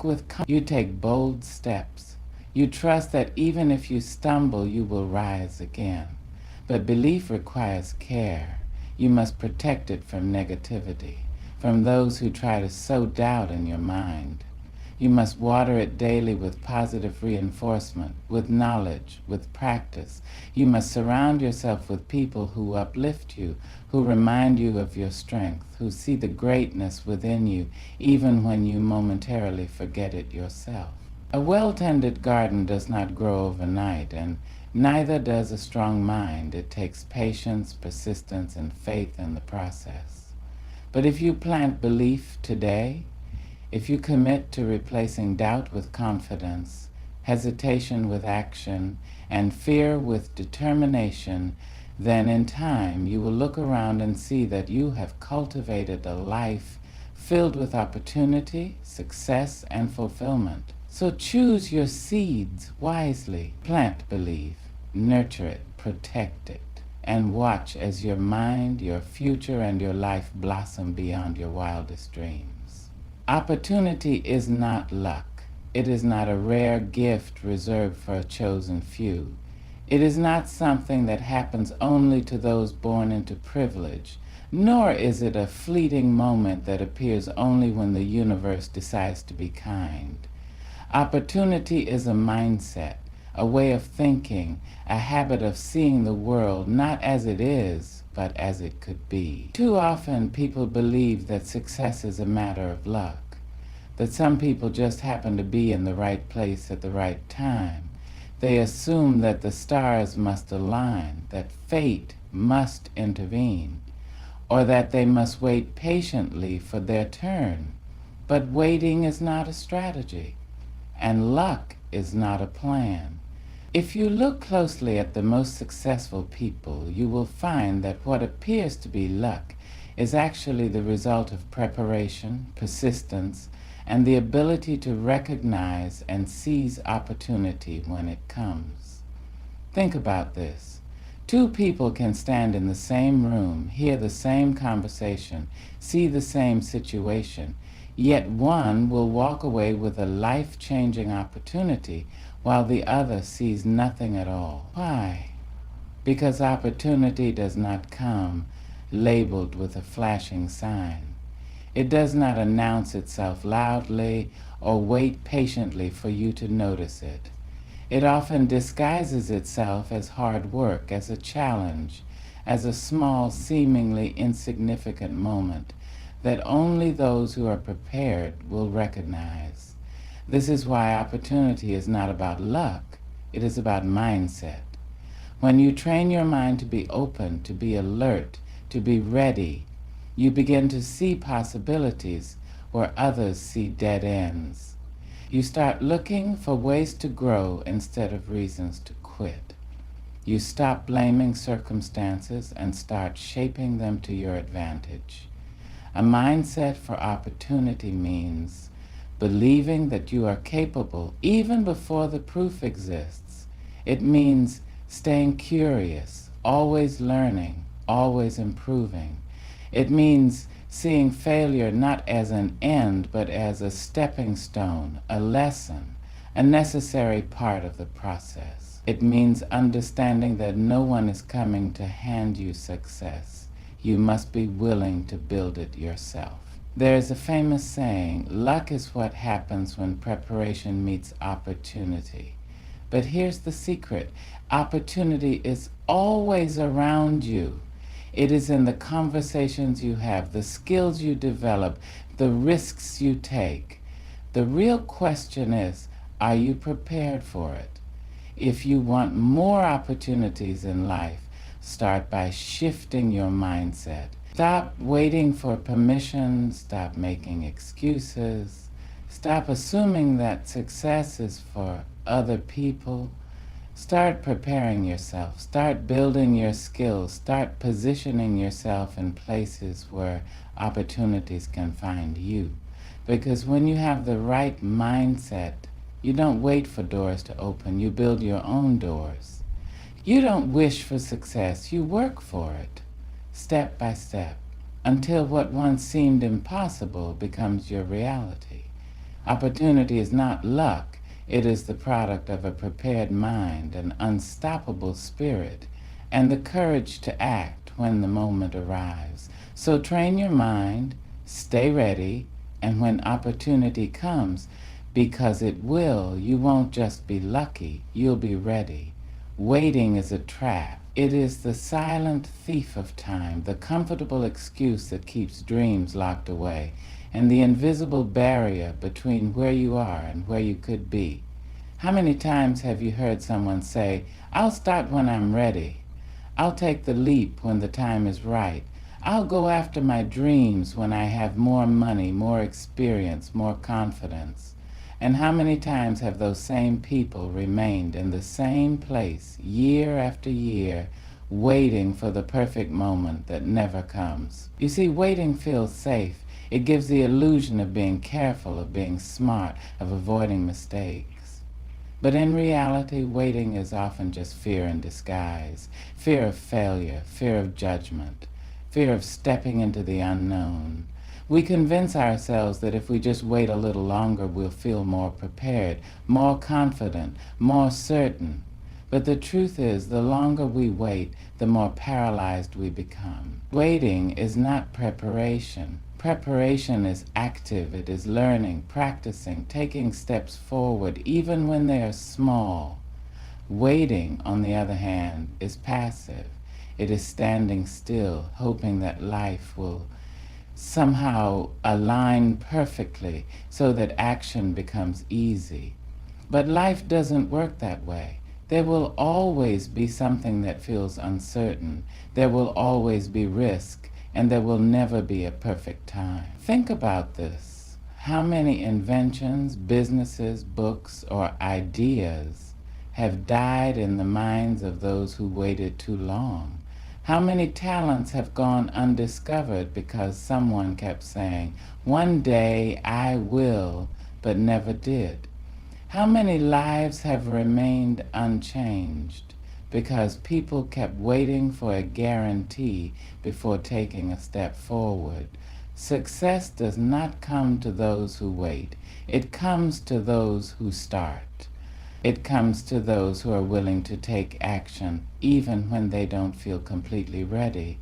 with you take bold steps. You trust that even if you stumble, you will rise again. But belief requires care. You must protect it from negativity, from those who try to sow doubt in your mind. You must water it daily with positive reinforcement, with knowledge, with practice. You must surround yourself with people who uplift you, who remind you of your strength, who see the greatness within you, even when you momentarily forget it yourself. A well-tended garden does not grow overnight, and neither does a strong mind. It takes patience, persistence, and faith in the process. But if you plant belief today, if you commit to replacing doubt with confidence, hesitation with action, and fear with determination, then in time you will look around and see that you have cultivated a life filled with opportunity, success, and fulfillment. So choose your seeds wisely. Plant belief, nurture it, protect it, and watch as your mind, your future, and your life blossom beyond your wildest dreams. Opportunity is not luck. It is not a rare gift reserved for a chosen few. It is not something that happens only to those born into privilege, nor is it a fleeting moment that appears only when the universe decides to be kind. Opportunity is a mindset, a way of thinking, a habit of seeing the world not as it is, but as it could be. Too often people believe that success is a matter of luck, that some people just happen to be in the right place at the right time. They assume that the stars must align, that fate must intervene, or that they must wait patiently for their turn. But waiting is not a strategy, and luck is not a plan. If you look closely at the most successful people, you will find that what appears to be luck is actually the result of preparation, persistence, and the ability to recognize and seize opportunity when it comes. Think about this. Two people can stand in the same room, hear the same conversation, see the same situation, yet one will walk away with a life-changing opportunity while the other sees nothing at all. Why? Because opportunity does not come labeled with a flashing sign. It does not announce itself loudly or wait patiently for you to notice it. It often disguises itself as hard work, as a challenge, as a small, seemingly insignificant moment that only those who are prepared will recognize. This is why opportunity is not about luck, it is about mindset. When you train your mind to be open, to be alert, to be ready, you begin to see possibilities where others see dead ends. You start looking for ways to grow instead of reasons to quit. You stop blaming circumstances and start shaping them to your advantage. A mindset for opportunity means believing that you are capable even before the proof exists. It means staying curious, always learning, always improving. It means seeing failure not as an end, but as a stepping stone, a lesson, a necessary part of the process. It means understanding that no one is coming to hand you success. You must be willing to build it yourself. There is a famous saying, luck is what happens when preparation meets opportunity. But here's the secret. Opportunity is always around you. It is in the conversations you have, the skills you develop, the risks you take. The real question is, are you prepared for it? If you want more opportunities in life, start by shifting your mindset. Stop waiting for permission, stop making excuses, stop assuming that success is for other people. Start preparing yourself, start building your skills, start positioning yourself in places where opportunities can find you. Because when you have the right mindset, you don't wait for doors to open, you build your own doors. You don't wish for success, you work for it, step by step, until what once seemed impossible becomes your reality. Opportunity is not luck. It is the product of a prepared mind, an unstoppable spirit, and the courage to act when the moment arrives. So train your mind, stay ready, and when opportunity comes, because it will, you won't just be lucky, you'll be ready. Waiting is a trap. It is the silent thief of time, the comfortable excuse that keeps dreams locked away, and the invisible barrier between where you are and where you could be. How many times have you heard someone say, I'll start when I'm ready. I'll take the leap when the time is right. I'll go after my dreams when I have more money, more experience, more confidence. And how many times have those same people remained in the same place year after year, waiting for the perfect moment that never comes? You see, waiting feels safe. It gives the illusion of being careful, of being smart, of avoiding mistakes. But in reality, waiting is often just fear in disguise. Fear of failure, fear of judgment, fear of stepping into the unknown. We convince ourselves that if we just wait a little longer, we'll feel more prepared, more confident, more certain. But the truth is, the longer we wait, the more paralyzed we become. Waiting is not preparation. Preparation is active. It is learning, practicing, taking steps forward, even when they are small. Waiting, on the other hand, is passive. It is standing still, hoping that life will somehow align perfectly so that action becomes easy. But life doesn't work that way. There will always be something that feels uncertain. There will always be risk, and there will never be a perfect time. Think about this. How many inventions, businesses, books, or ideas have died in the minds of those who waited too long? How many talents have gone undiscovered because someone kept saying, "One day I will," but never did? How many lives have remained unchanged because people kept waiting for a guarantee before taking a step forward? Success does not come to those who wait. It comes to those who start. It comes to those who are willing to take action even when they don't feel completely ready.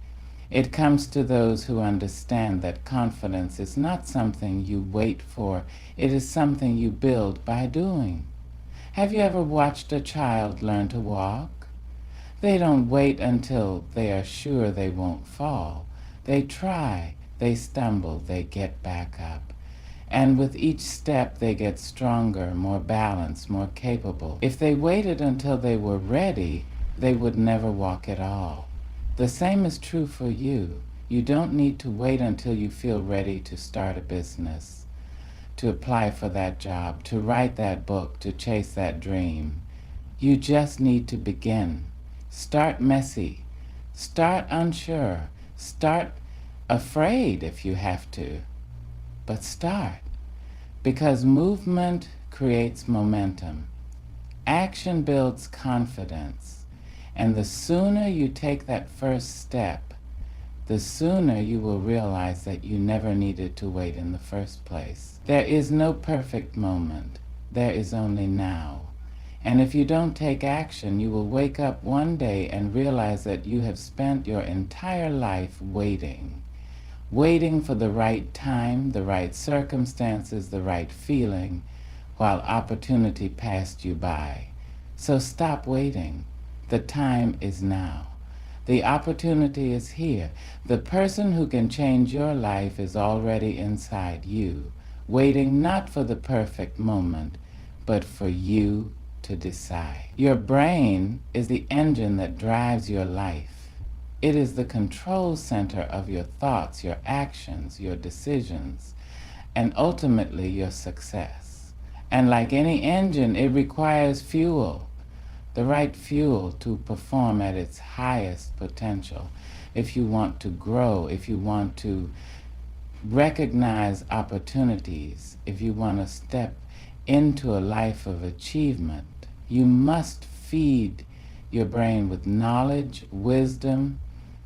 It comes to those who understand that confidence is not something you wait for, it is something you build by doing. Have you ever watched a child learn to walk? They don't wait until they are sure they won't fall. They try, they stumble, they get back up. And with each step they get stronger, more balanced, more capable. If they waited until they were ready, they would never walk at all. The same is true for you. You don't need to wait until you feel ready to start a business, to apply for that job, to write that book, to chase that dream. You just need to begin. Start messy. Start unsure. Start afraid if you have to. But start. Because movement creates momentum. Action builds confidence. And the sooner you take that first step, the sooner you will realize that you never needed to wait in the first place. There is no perfect moment. There is only now. And if you don't take action, you will wake up one day and realize that you have spent your entire life waiting. Waiting for the right time, the right circumstances, the right feeling, while opportunity passed you by. So stop waiting. The time is now. The opportunity is here. The person who can change your life is already inside you, waiting not for the perfect moment, but for you to decide. Your brain is the engine that drives your life. It is the control center of your thoughts, your actions, your decisions, and ultimately your success. And like any engine, it requires fuel. The right fuel to perform at its highest potential. If you want to grow, if you want to recognize opportunities, if you want to step into a life of achievement, you must feed your brain with knowledge, wisdom,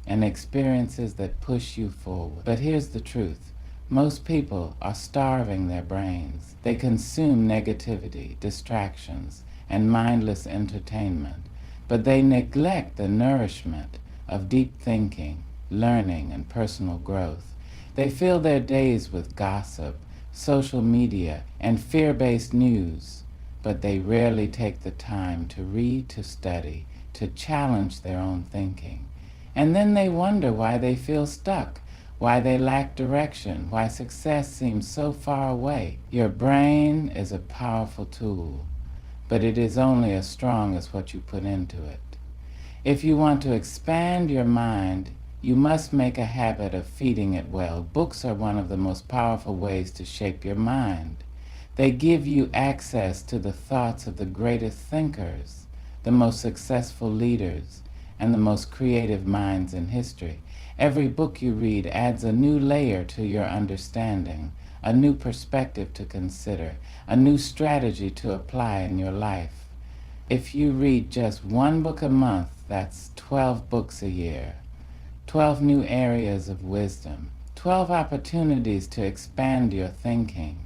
and experiences that push you forward. But here's the truth. Most people are starving their brains. They consume negativity, distractions, and mindless entertainment, but they neglect the nourishment of deep thinking, learning, and personal growth. They fill their days with gossip, social media, and fear-based news, but they rarely take the time to read, to study, to challenge their own thinking. And then they wonder why they feel stuck, why they lack direction, why success seems so far away. Your brain is a powerful tool, but it is only as strong as what you put into it. If you want to expand your mind, you must make a habit of feeding it well. Books are one of the most powerful ways to shape your mind. They give you access to the thoughts of the greatest thinkers, the most successful leaders, and the most creative minds in history. Every book you read adds a new layer to your understanding, a new perspective to consider, a new strategy to apply in your life. If you read just one book a month, that's 12 books a year, 12 new areas of wisdom, 12 opportunities to expand your thinking.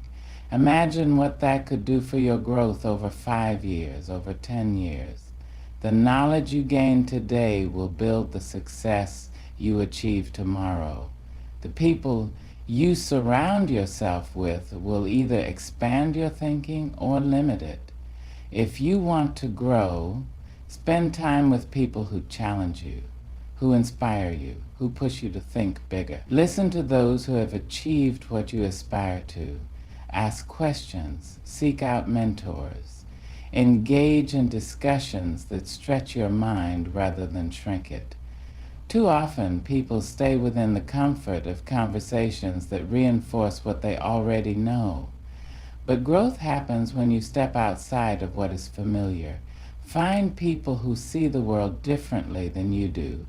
Imagine what that could do for your growth over 5 years, over 10 years. The knowledge you gain today will build the success you achieve tomorrow. The people you surround yourself with will either expand your thinking or limit it. If you want to grow, spend time with people who challenge you, who inspire you, who push you to think bigger. Listen to those who have achieved what you aspire to. Ask questions, seek out mentors. Engage in discussions that stretch your mind rather than shrink it. Too often, people stay within the comfort of conversations that reinforce what they already know. But growth happens when you step outside of what is familiar. Find people who see the world differently than you do.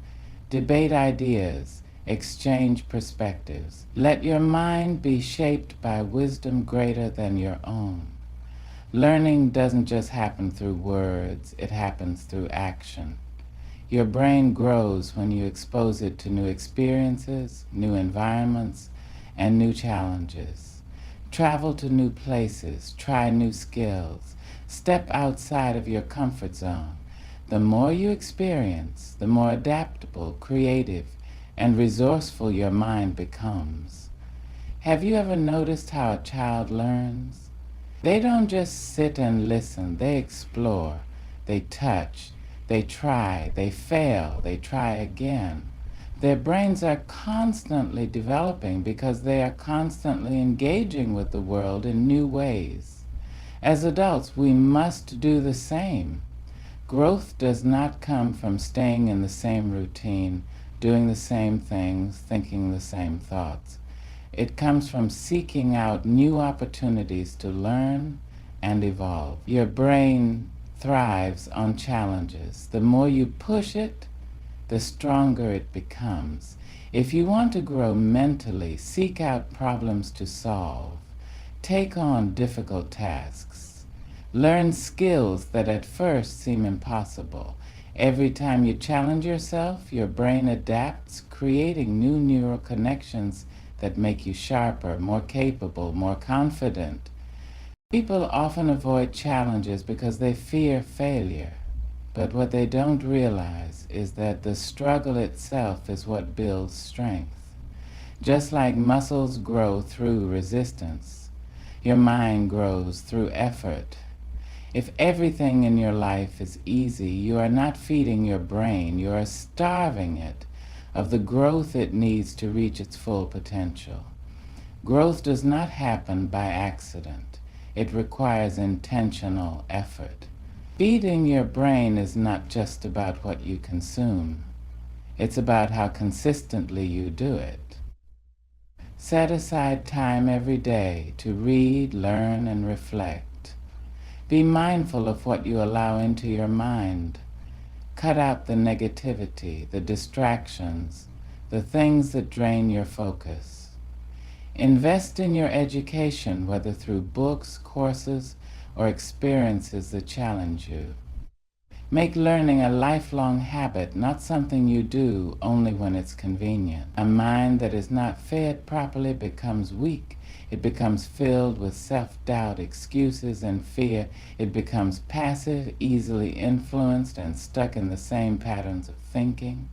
Debate ideas, exchange perspectives. Let your mind be shaped by wisdom greater than your own. Learning doesn't just happen through words, it happens through action. Your brain grows when you expose it to new experiences, new environments, and new challenges. Travel to new places, try new skills, step outside of your comfort zone. The more you experience, the more adaptable, creative, and resourceful your mind becomes. Have you ever noticed how a child learns? They don't just sit and listen, they explore, they touch, they try, they fail, they try again. Their brains are constantly developing because they are constantly engaging with the world in new ways. As adults, we must do the same. Growth does not come from staying in the same routine, doing the same things, thinking the same thoughts. It comes from seeking out new opportunities to learn and evolve. Your brain thrives on challenges. The more you push it, the stronger it becomes. If you want to grow mentally, seek out problems to solve. Take on difficult tasks. Learn skills that at first seem impossible. Every time you challenge yourself, your brain adapts, creating new neural connections that make you sharper, more capable, more confident. People often avoid challenges because they fear failure. But what they don't realize is that the struggle itself is what builds strength. Just like muscles grow through resistance, your mind grows through effort. If everything in your life is easy, you are not feeding your brain, you are starving it of the growth it needs to reach its full potential. Growth does not happen by accident. It requires intentional effort. Feeding your brain is not just about what you consume. It's about how consistently you do it. Set aside time every day to read, learn, and reflect. Be mindful of what you allow into your mind. Cut out the negativity, the distractions, the things that drain your focus. Invest in your education, whether through books, courses, or experiences that challenge you. Make learning a lifelong habit, not something you do only when it's convenient. A mind that is not fed properly becomes weak. It becomes filled with self-doubt, excuses, and fear. It becomes passive, easily influenced, and stuck in the same patterns of thinking.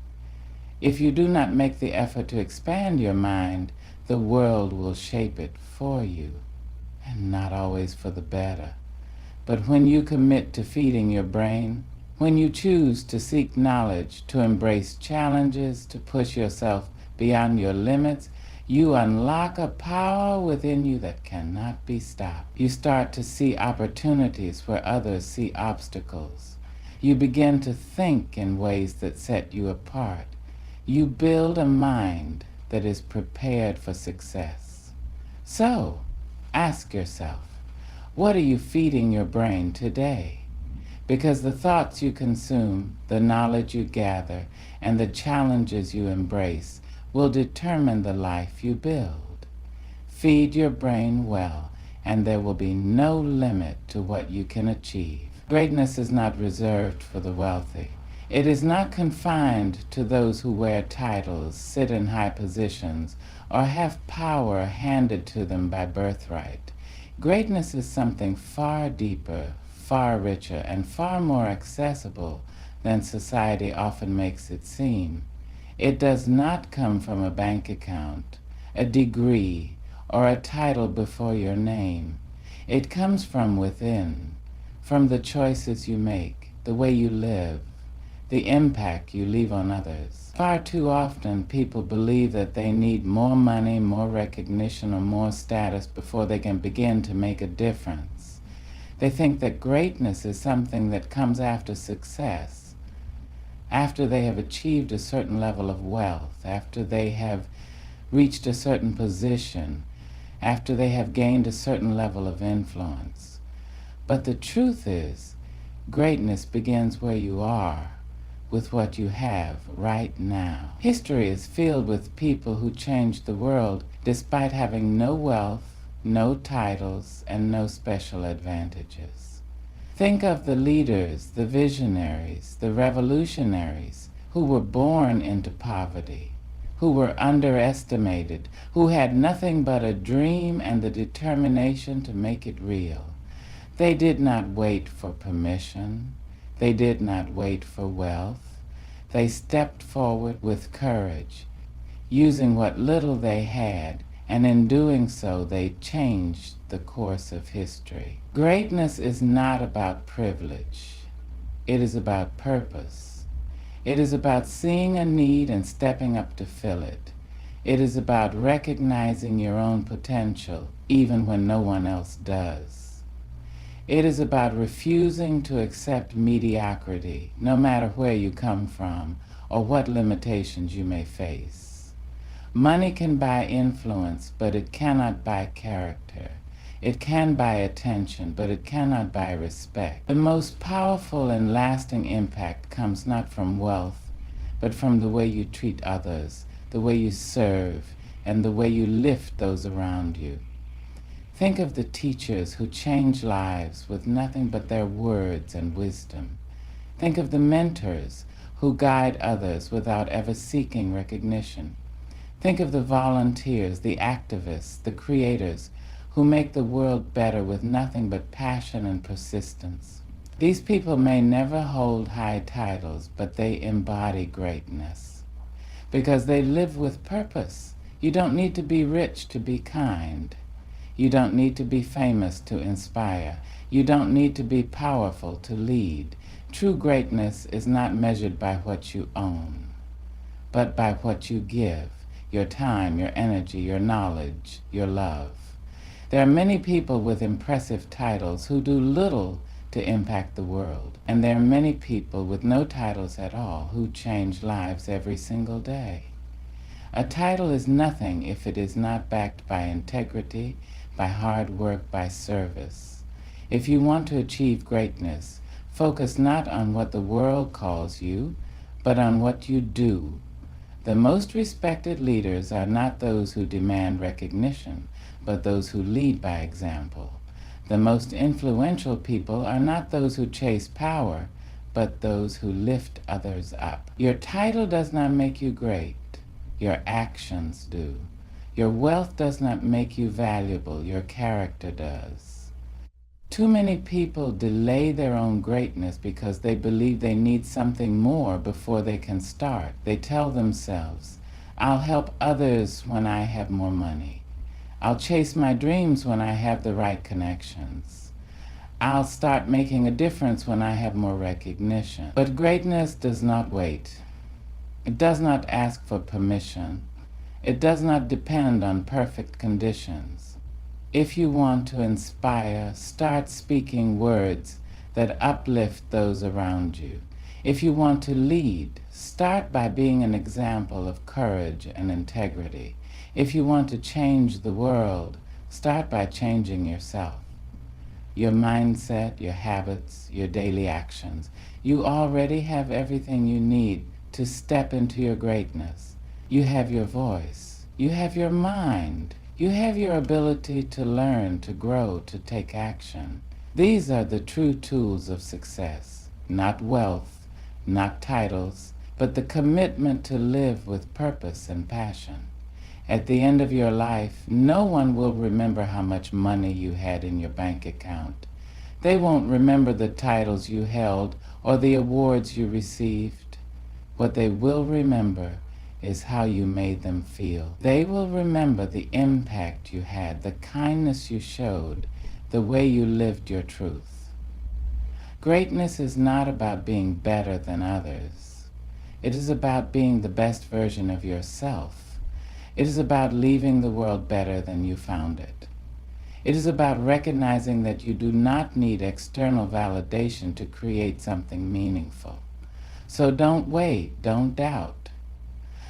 If you do not make the effort to expand your mind, the world will shape it for you, and not always for the better. But when you commit to feeding your brain, when you choose to seek knowledge, to embrace challenges, to push yourself beyond your limits, you unlock a power within you that cannot be stopped. You start to see opportunities where others see obstacles. You begin to think in ways that set you apart. You build a mind that is prepared for success. So, ask yourself, what are you feeding your brain today? because the thoughts you consume, the knowledge you gather, and the challenges you embrace will determine the life you build. Feed your brain well, and there will be no limit to what you can achieve. Greatness is not reserved for the wealthy. It is not confined to those who wear titles, sit in high positions, or have power handed to them by birthright. Greatness is something far deeper, far richer, and far more accessible than society often makes it seem. It does not come from a bank account, a degree, or a title before your name. It comes from within, from the choices you make, the way you live, the impact you leave on others. Far too often, people believe that they need more money, more recognition, or more status before they can begin to make a difference. They think that greatness is something that comes after success, after they have achieved a certain level of wealth, after they have reached a certain position, after they have gained a certain level of influence. But the truth is, greatness begins where you are, with what you have right now. History is filled with people who changed the world despite having no wealth, no titles, and no special advantages. Think of the leaders, the visionaries, the revolutionaries who were born into poverty, who were underestimated, who had nothing but a dream and the determination to make it real. They did not wait for permission. They did not wait for wealth. They stepped forward with courage, using what little they had, and in doing so, they changed the course of history. Greatness is not about privilege. It is about purpose. It is about seeing a need and stepping up to fill it. It is about recognizing your own potential, even when no one else does. It is about refusing to accept mediocrity, no matter where you come from or what limitations you may face. Money can buy influence, but it cannot buy character. It can buy attention, but it cannot buy respect. The most powerful and lasting impact comes not from wealth, but from the way you treat others, the way you serve, and the way you lift those around you. Think of the teachers who change lives with nothing but their words and wisdom. Think of the mentors who guide others without ever seeking recognition. Think of the volunteers, the activists, the creators who make the world better with nothing but passion and persistence. These people may never hold high titles, but they embody greatness because they live with purpose. You don't need to be rich to be kind. You don't need to be famous to inspire. You don't need to be powerful to lead. True greatness is not measured by what you own, but by what you give, your time, your energy, your knowledge, your love. There are many people with impressive titles who do little to impact the world, and there are many people with no titles at all who change lives every single day. A title is nothing if it is not backed by integrity, by hard work, by service. If you want to achieve greatness, focus not on what the world calls you, but on what you do. The most respected leaders are not those who demand recognition, but those who lead by example. The most influential people are not those who chase power, but those who lift others up. Your title does not make you great. Your actions do. Your wealth does not make you valuable. Your character does. Too many people delay their own greatness because they believe they need something more before they can start. They tell themselves, I'll help others when I have more money. I'll chase my dreams when I have the right connections. I'll start making a difference when I have more recognition. But greatness does not wait. It does not ask for permission. It does not depend on perfect conditions. If you want to inspire, start speaking words that uplift those around you. If you want to lead, start by being an example of courage and integrity. If you want to change the world, start by changing yourself. your mindset, your habits, your daily actions. You already have everything you need to step into your greatness. You have your voice. You have your mind. You have your ability to learn, to grow, to take action. These are the true tools of success. Not wealth, not titles, but the commitment to live with purpose and passion. At the end of your life, no one will remember how much money you had in your bank account. They won't remember the titles you held or the awards you received. What they will remember is how you made them feel. They will remember the impact you had, the kindness you showed, the way you lived your truth. Greatness is not about being better than others. It is about being the best version of yourself. It is about leaving the world better than you found it. It is about recognizing that you do not need external validation to create something meaningful. So don't wait, don't doubt.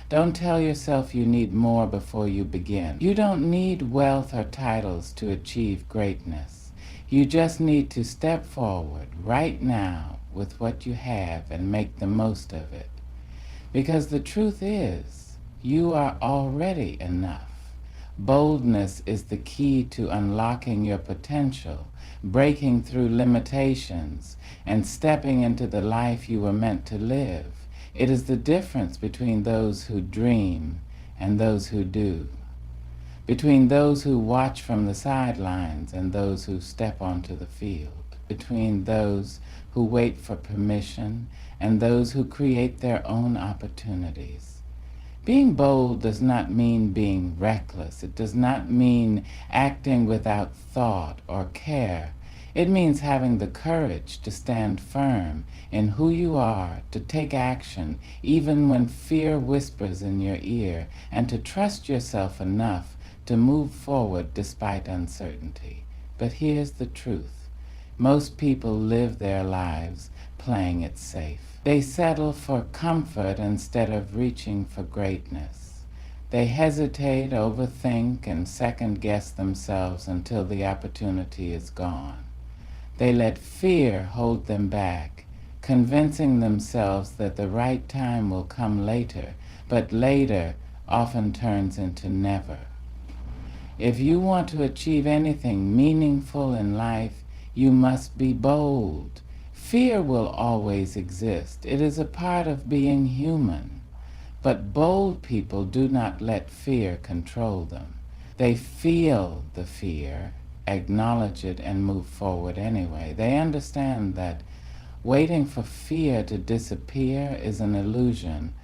Don't tell yourself you need more before you begin. You don't need wealth or titles to achieve greatness. You just need to step forward right now with what you have and make the most of it. Because the truth is, you are already enough. Boldness is the key to unlocking your potential, breaking through limitations, and stepping into the life you were meant to live. It is the difference between those who dream and those who do, between those who watch from the sidelines and those who step onto the field, between those who wait for permission and those who create their own opportunities. Being bold does not mean being reckless. It does not mean acting without thought or care. It means having the courage to stand firm in who you are, to take action even when fear whispers in your ear, and to trust yourself enough to move forward despite uncertainty. But here's the truth. Most people live their lives playing it safe. They settle for comfort instead of reaching for greatness. They hesitate, overthink, and second-guess themselves until the opportunity is gone. They let fear hold them back, convincing themselves that the right time will come later, but later often turns into never. If you want to achieve anything meaningful in life, you must be bold. Fear will always exist. It is a part of being human. But bold people do not let fear control them. They feel the fear, acknowledge it, and move forward anyway. They understand that waiting for fear to disappear is an illusion,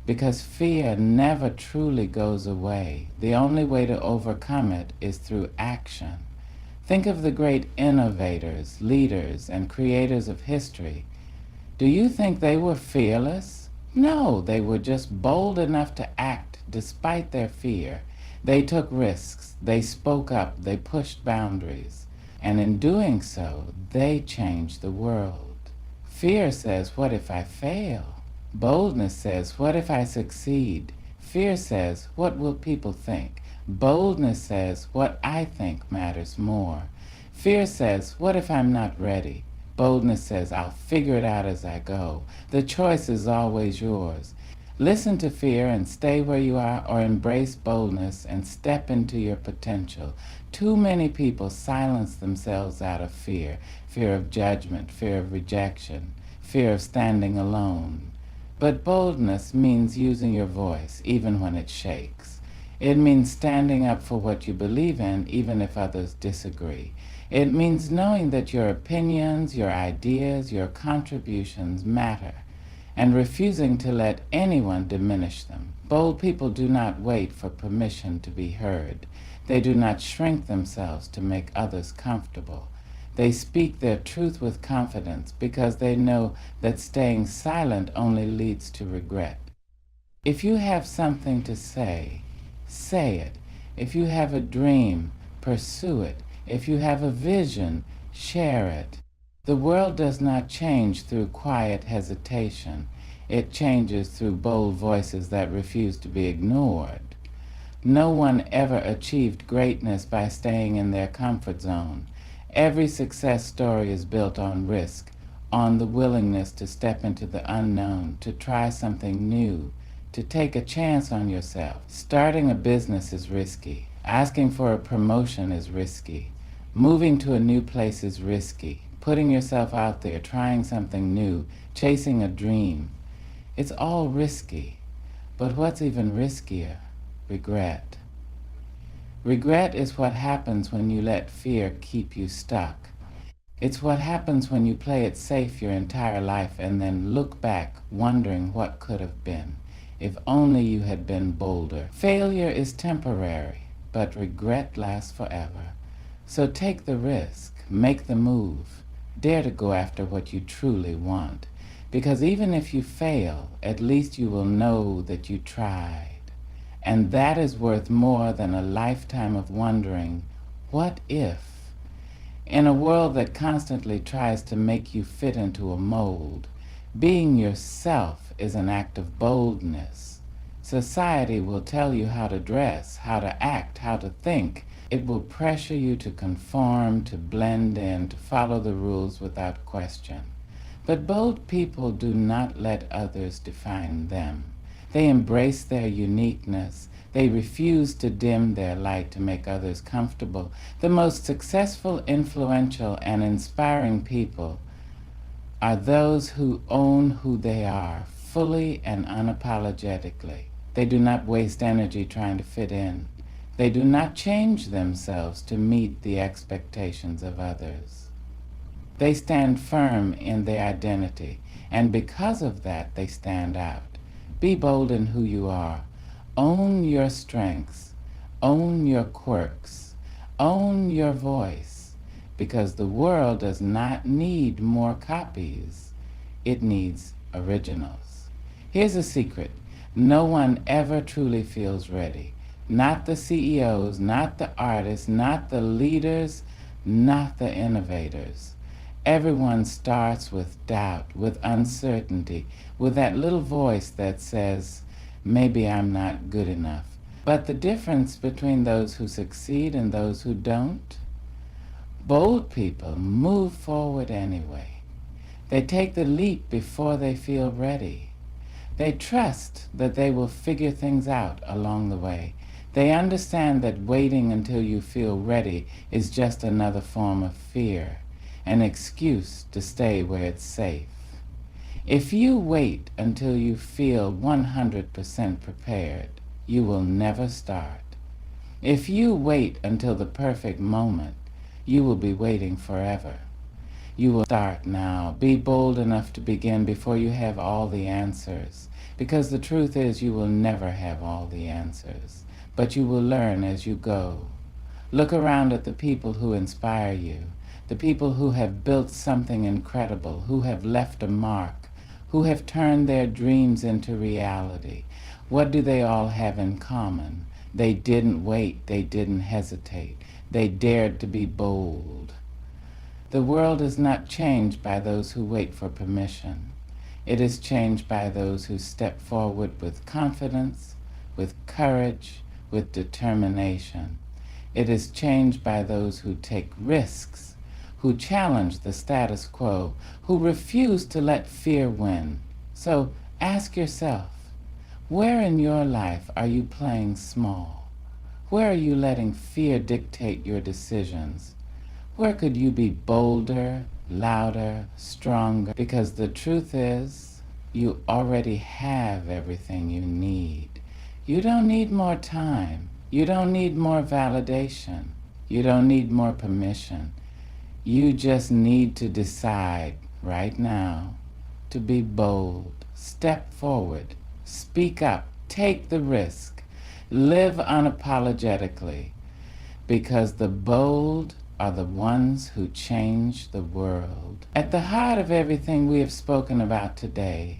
because fear never truly goes away. The only way to overcome it is through action. Think of the great innovators, leaders, and creators of history. Do you think they were fearless? No, they were just bold enough to act despite their fear. They took risks, they spoke up, they pushed boundaries, and in doing so, they changed the world. Fear says, what if I fail? Boldness says, what if I succeed? Fear says, what will people think? Boldness says, what I think matters more. Fear says, what if I'm not ready? Boldness says, I'll figure it out as I go. The choice is always yours. Listen to fear and stay where you are, or embrace boldness and step into your potential. Too many people silence themselves out of fear. Fear of judgment, fear of rejection, fear of standing alone. But boldness means using your voice, even when it shakes. It means standing up for what you believe in, even if others disagree. It means knowing that your opinions, your ideas, your contributions matter, and refusing to let anyone diminish them. Bold people do not wait for permission to be heard. They do not shrink themselves to make others comfortable. They speak their truth with confidence because they know that staying silent only leads to regret. If you have something to say, say it. If you have a dream, pursue it. If you have a vision, share it. The world does not change through quiet hesitation. It changes through bold voices that refuse to be ignored. No one ever achieved greatness by staying in their comfort zone. Every success story is built on risk, on the willingness to step into the unknown, to try something new, to take a chance on yourself. Starting a business is risky. Asking for a promotion is risky. Moving to a new place is risky. Putting yourself out there, trying something new, chasing a dream. It's all risky. But what's even riskier? Regret. Regret is what happens when you let fear keep you stuck. It's what happens when you play it safe your entire life and then look back wondering what could have been, if only you had been bolder. Failure is temporary, but regret lasts forever. So take the risk, make the move, dare to go after what you truly want. Because even if you fail, at least you will know that you tried. And that is worth more than a lifetime of wondering, what if? In a world that constantly tries to make you fit into a mold, being yourself is an act of boldness. Society will tell you how to dress, how to act, how to think. It will pressure you to conform, to blend in, to follow the rules without question. But bold people do not let others define them. They embrace their uniqueness. They refuse to dim their light to make others comfortable. The most successful, influential, and inspiring people are those who own who they are, fully and unapologetically. They do not waste energy trying to fit in. They do not change themselves to meet the expectations of others. They stand firm in their identity, and because of that, they stand out. Be bold in who you are. Own your strengths. Own your quirks. Own your voice, because the world does not need more copies. It needs originals. Here's a secret. No one ever truly feels ready. Not the CEOs, not the artists, not the leaders, not the innovators. Everyone starts with doubt, with uncertainty, with that little voice that says, maybe I'm not good enough. But the difference between those who succeed and those who don't, bold people move forward anyway. They take the leap before they feel ready. They trust that they will figure things out along the way. They understand that waiting until you feel ready is just another form of fear, an excuse to stay where it's safe. If you wait until you feel 100% prepared, you will never start. If you wait until the perfect moment, you will be waiting forever. You will start now. Be bold enough to begin before you have all the answers, because the truth is you will never have all the answers, but you will learn as you go. Look around at the people who inspire you, the people who have built something incredible, who have left a mark, who have turned their dreams into reality. What do they all have in common? They didn't wait, they didn't hesitate, they dared to be bold. The world is not changed by those who wait for permission. It is changed by those who step forward with confidence, with courage, with determination. It is changed by those who take risks, who challenge the status quo, who refuse to let fear win. So ask yourself, where in your life are you playing small? Where are you letting fear dictate your decisions? Where could you be bolder, louder, stronger? Because the truth is, you already have everything you need. You don't need more time. You don't need more validation. You don't need more permission. You just need to decide right now to be bold. Step forward. Speak up. Take the risk. Live unapologetically. Because the bold are the ones who change the world. At the heart of everything we have spoken about today,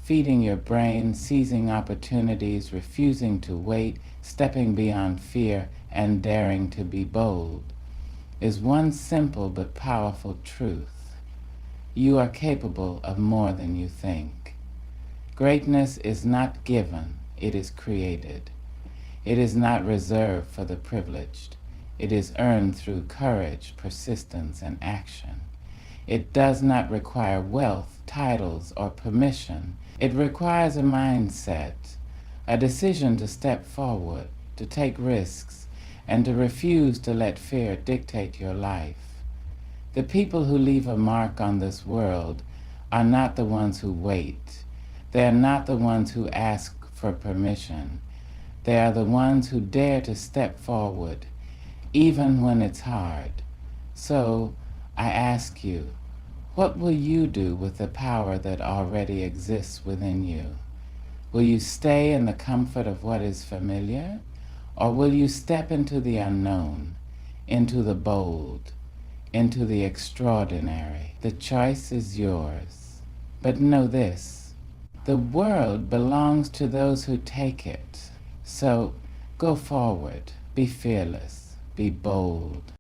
feeding your brain, seizing opportunities, refusing to wait, stepping beyond fear, and daring to be bold, is one simple but powerful truth. You are capable of more than you think. Greatness is not given, it is created. It is not reserved for the privileged. It is earned through courage, persistence, and action. It does not require wealth, titles, or permission. It requires a mindset, a decision to step forward, to take risks, and to refuse to let fear dictate your life. The people who leave a mark on this world are not the ones who wait. They are not the ones who ask for permission. They are the ones who dare to step forward, even when it's hard. So, I ask you, what will you do with the power that already exists within you? Will you stay in the comfort of what is familiar? Or will you step into the unknown, into the bold, into the extraordinary? The choice is yours. But know this, the world belongs to those who take it. So go forward, be fearless, be bold.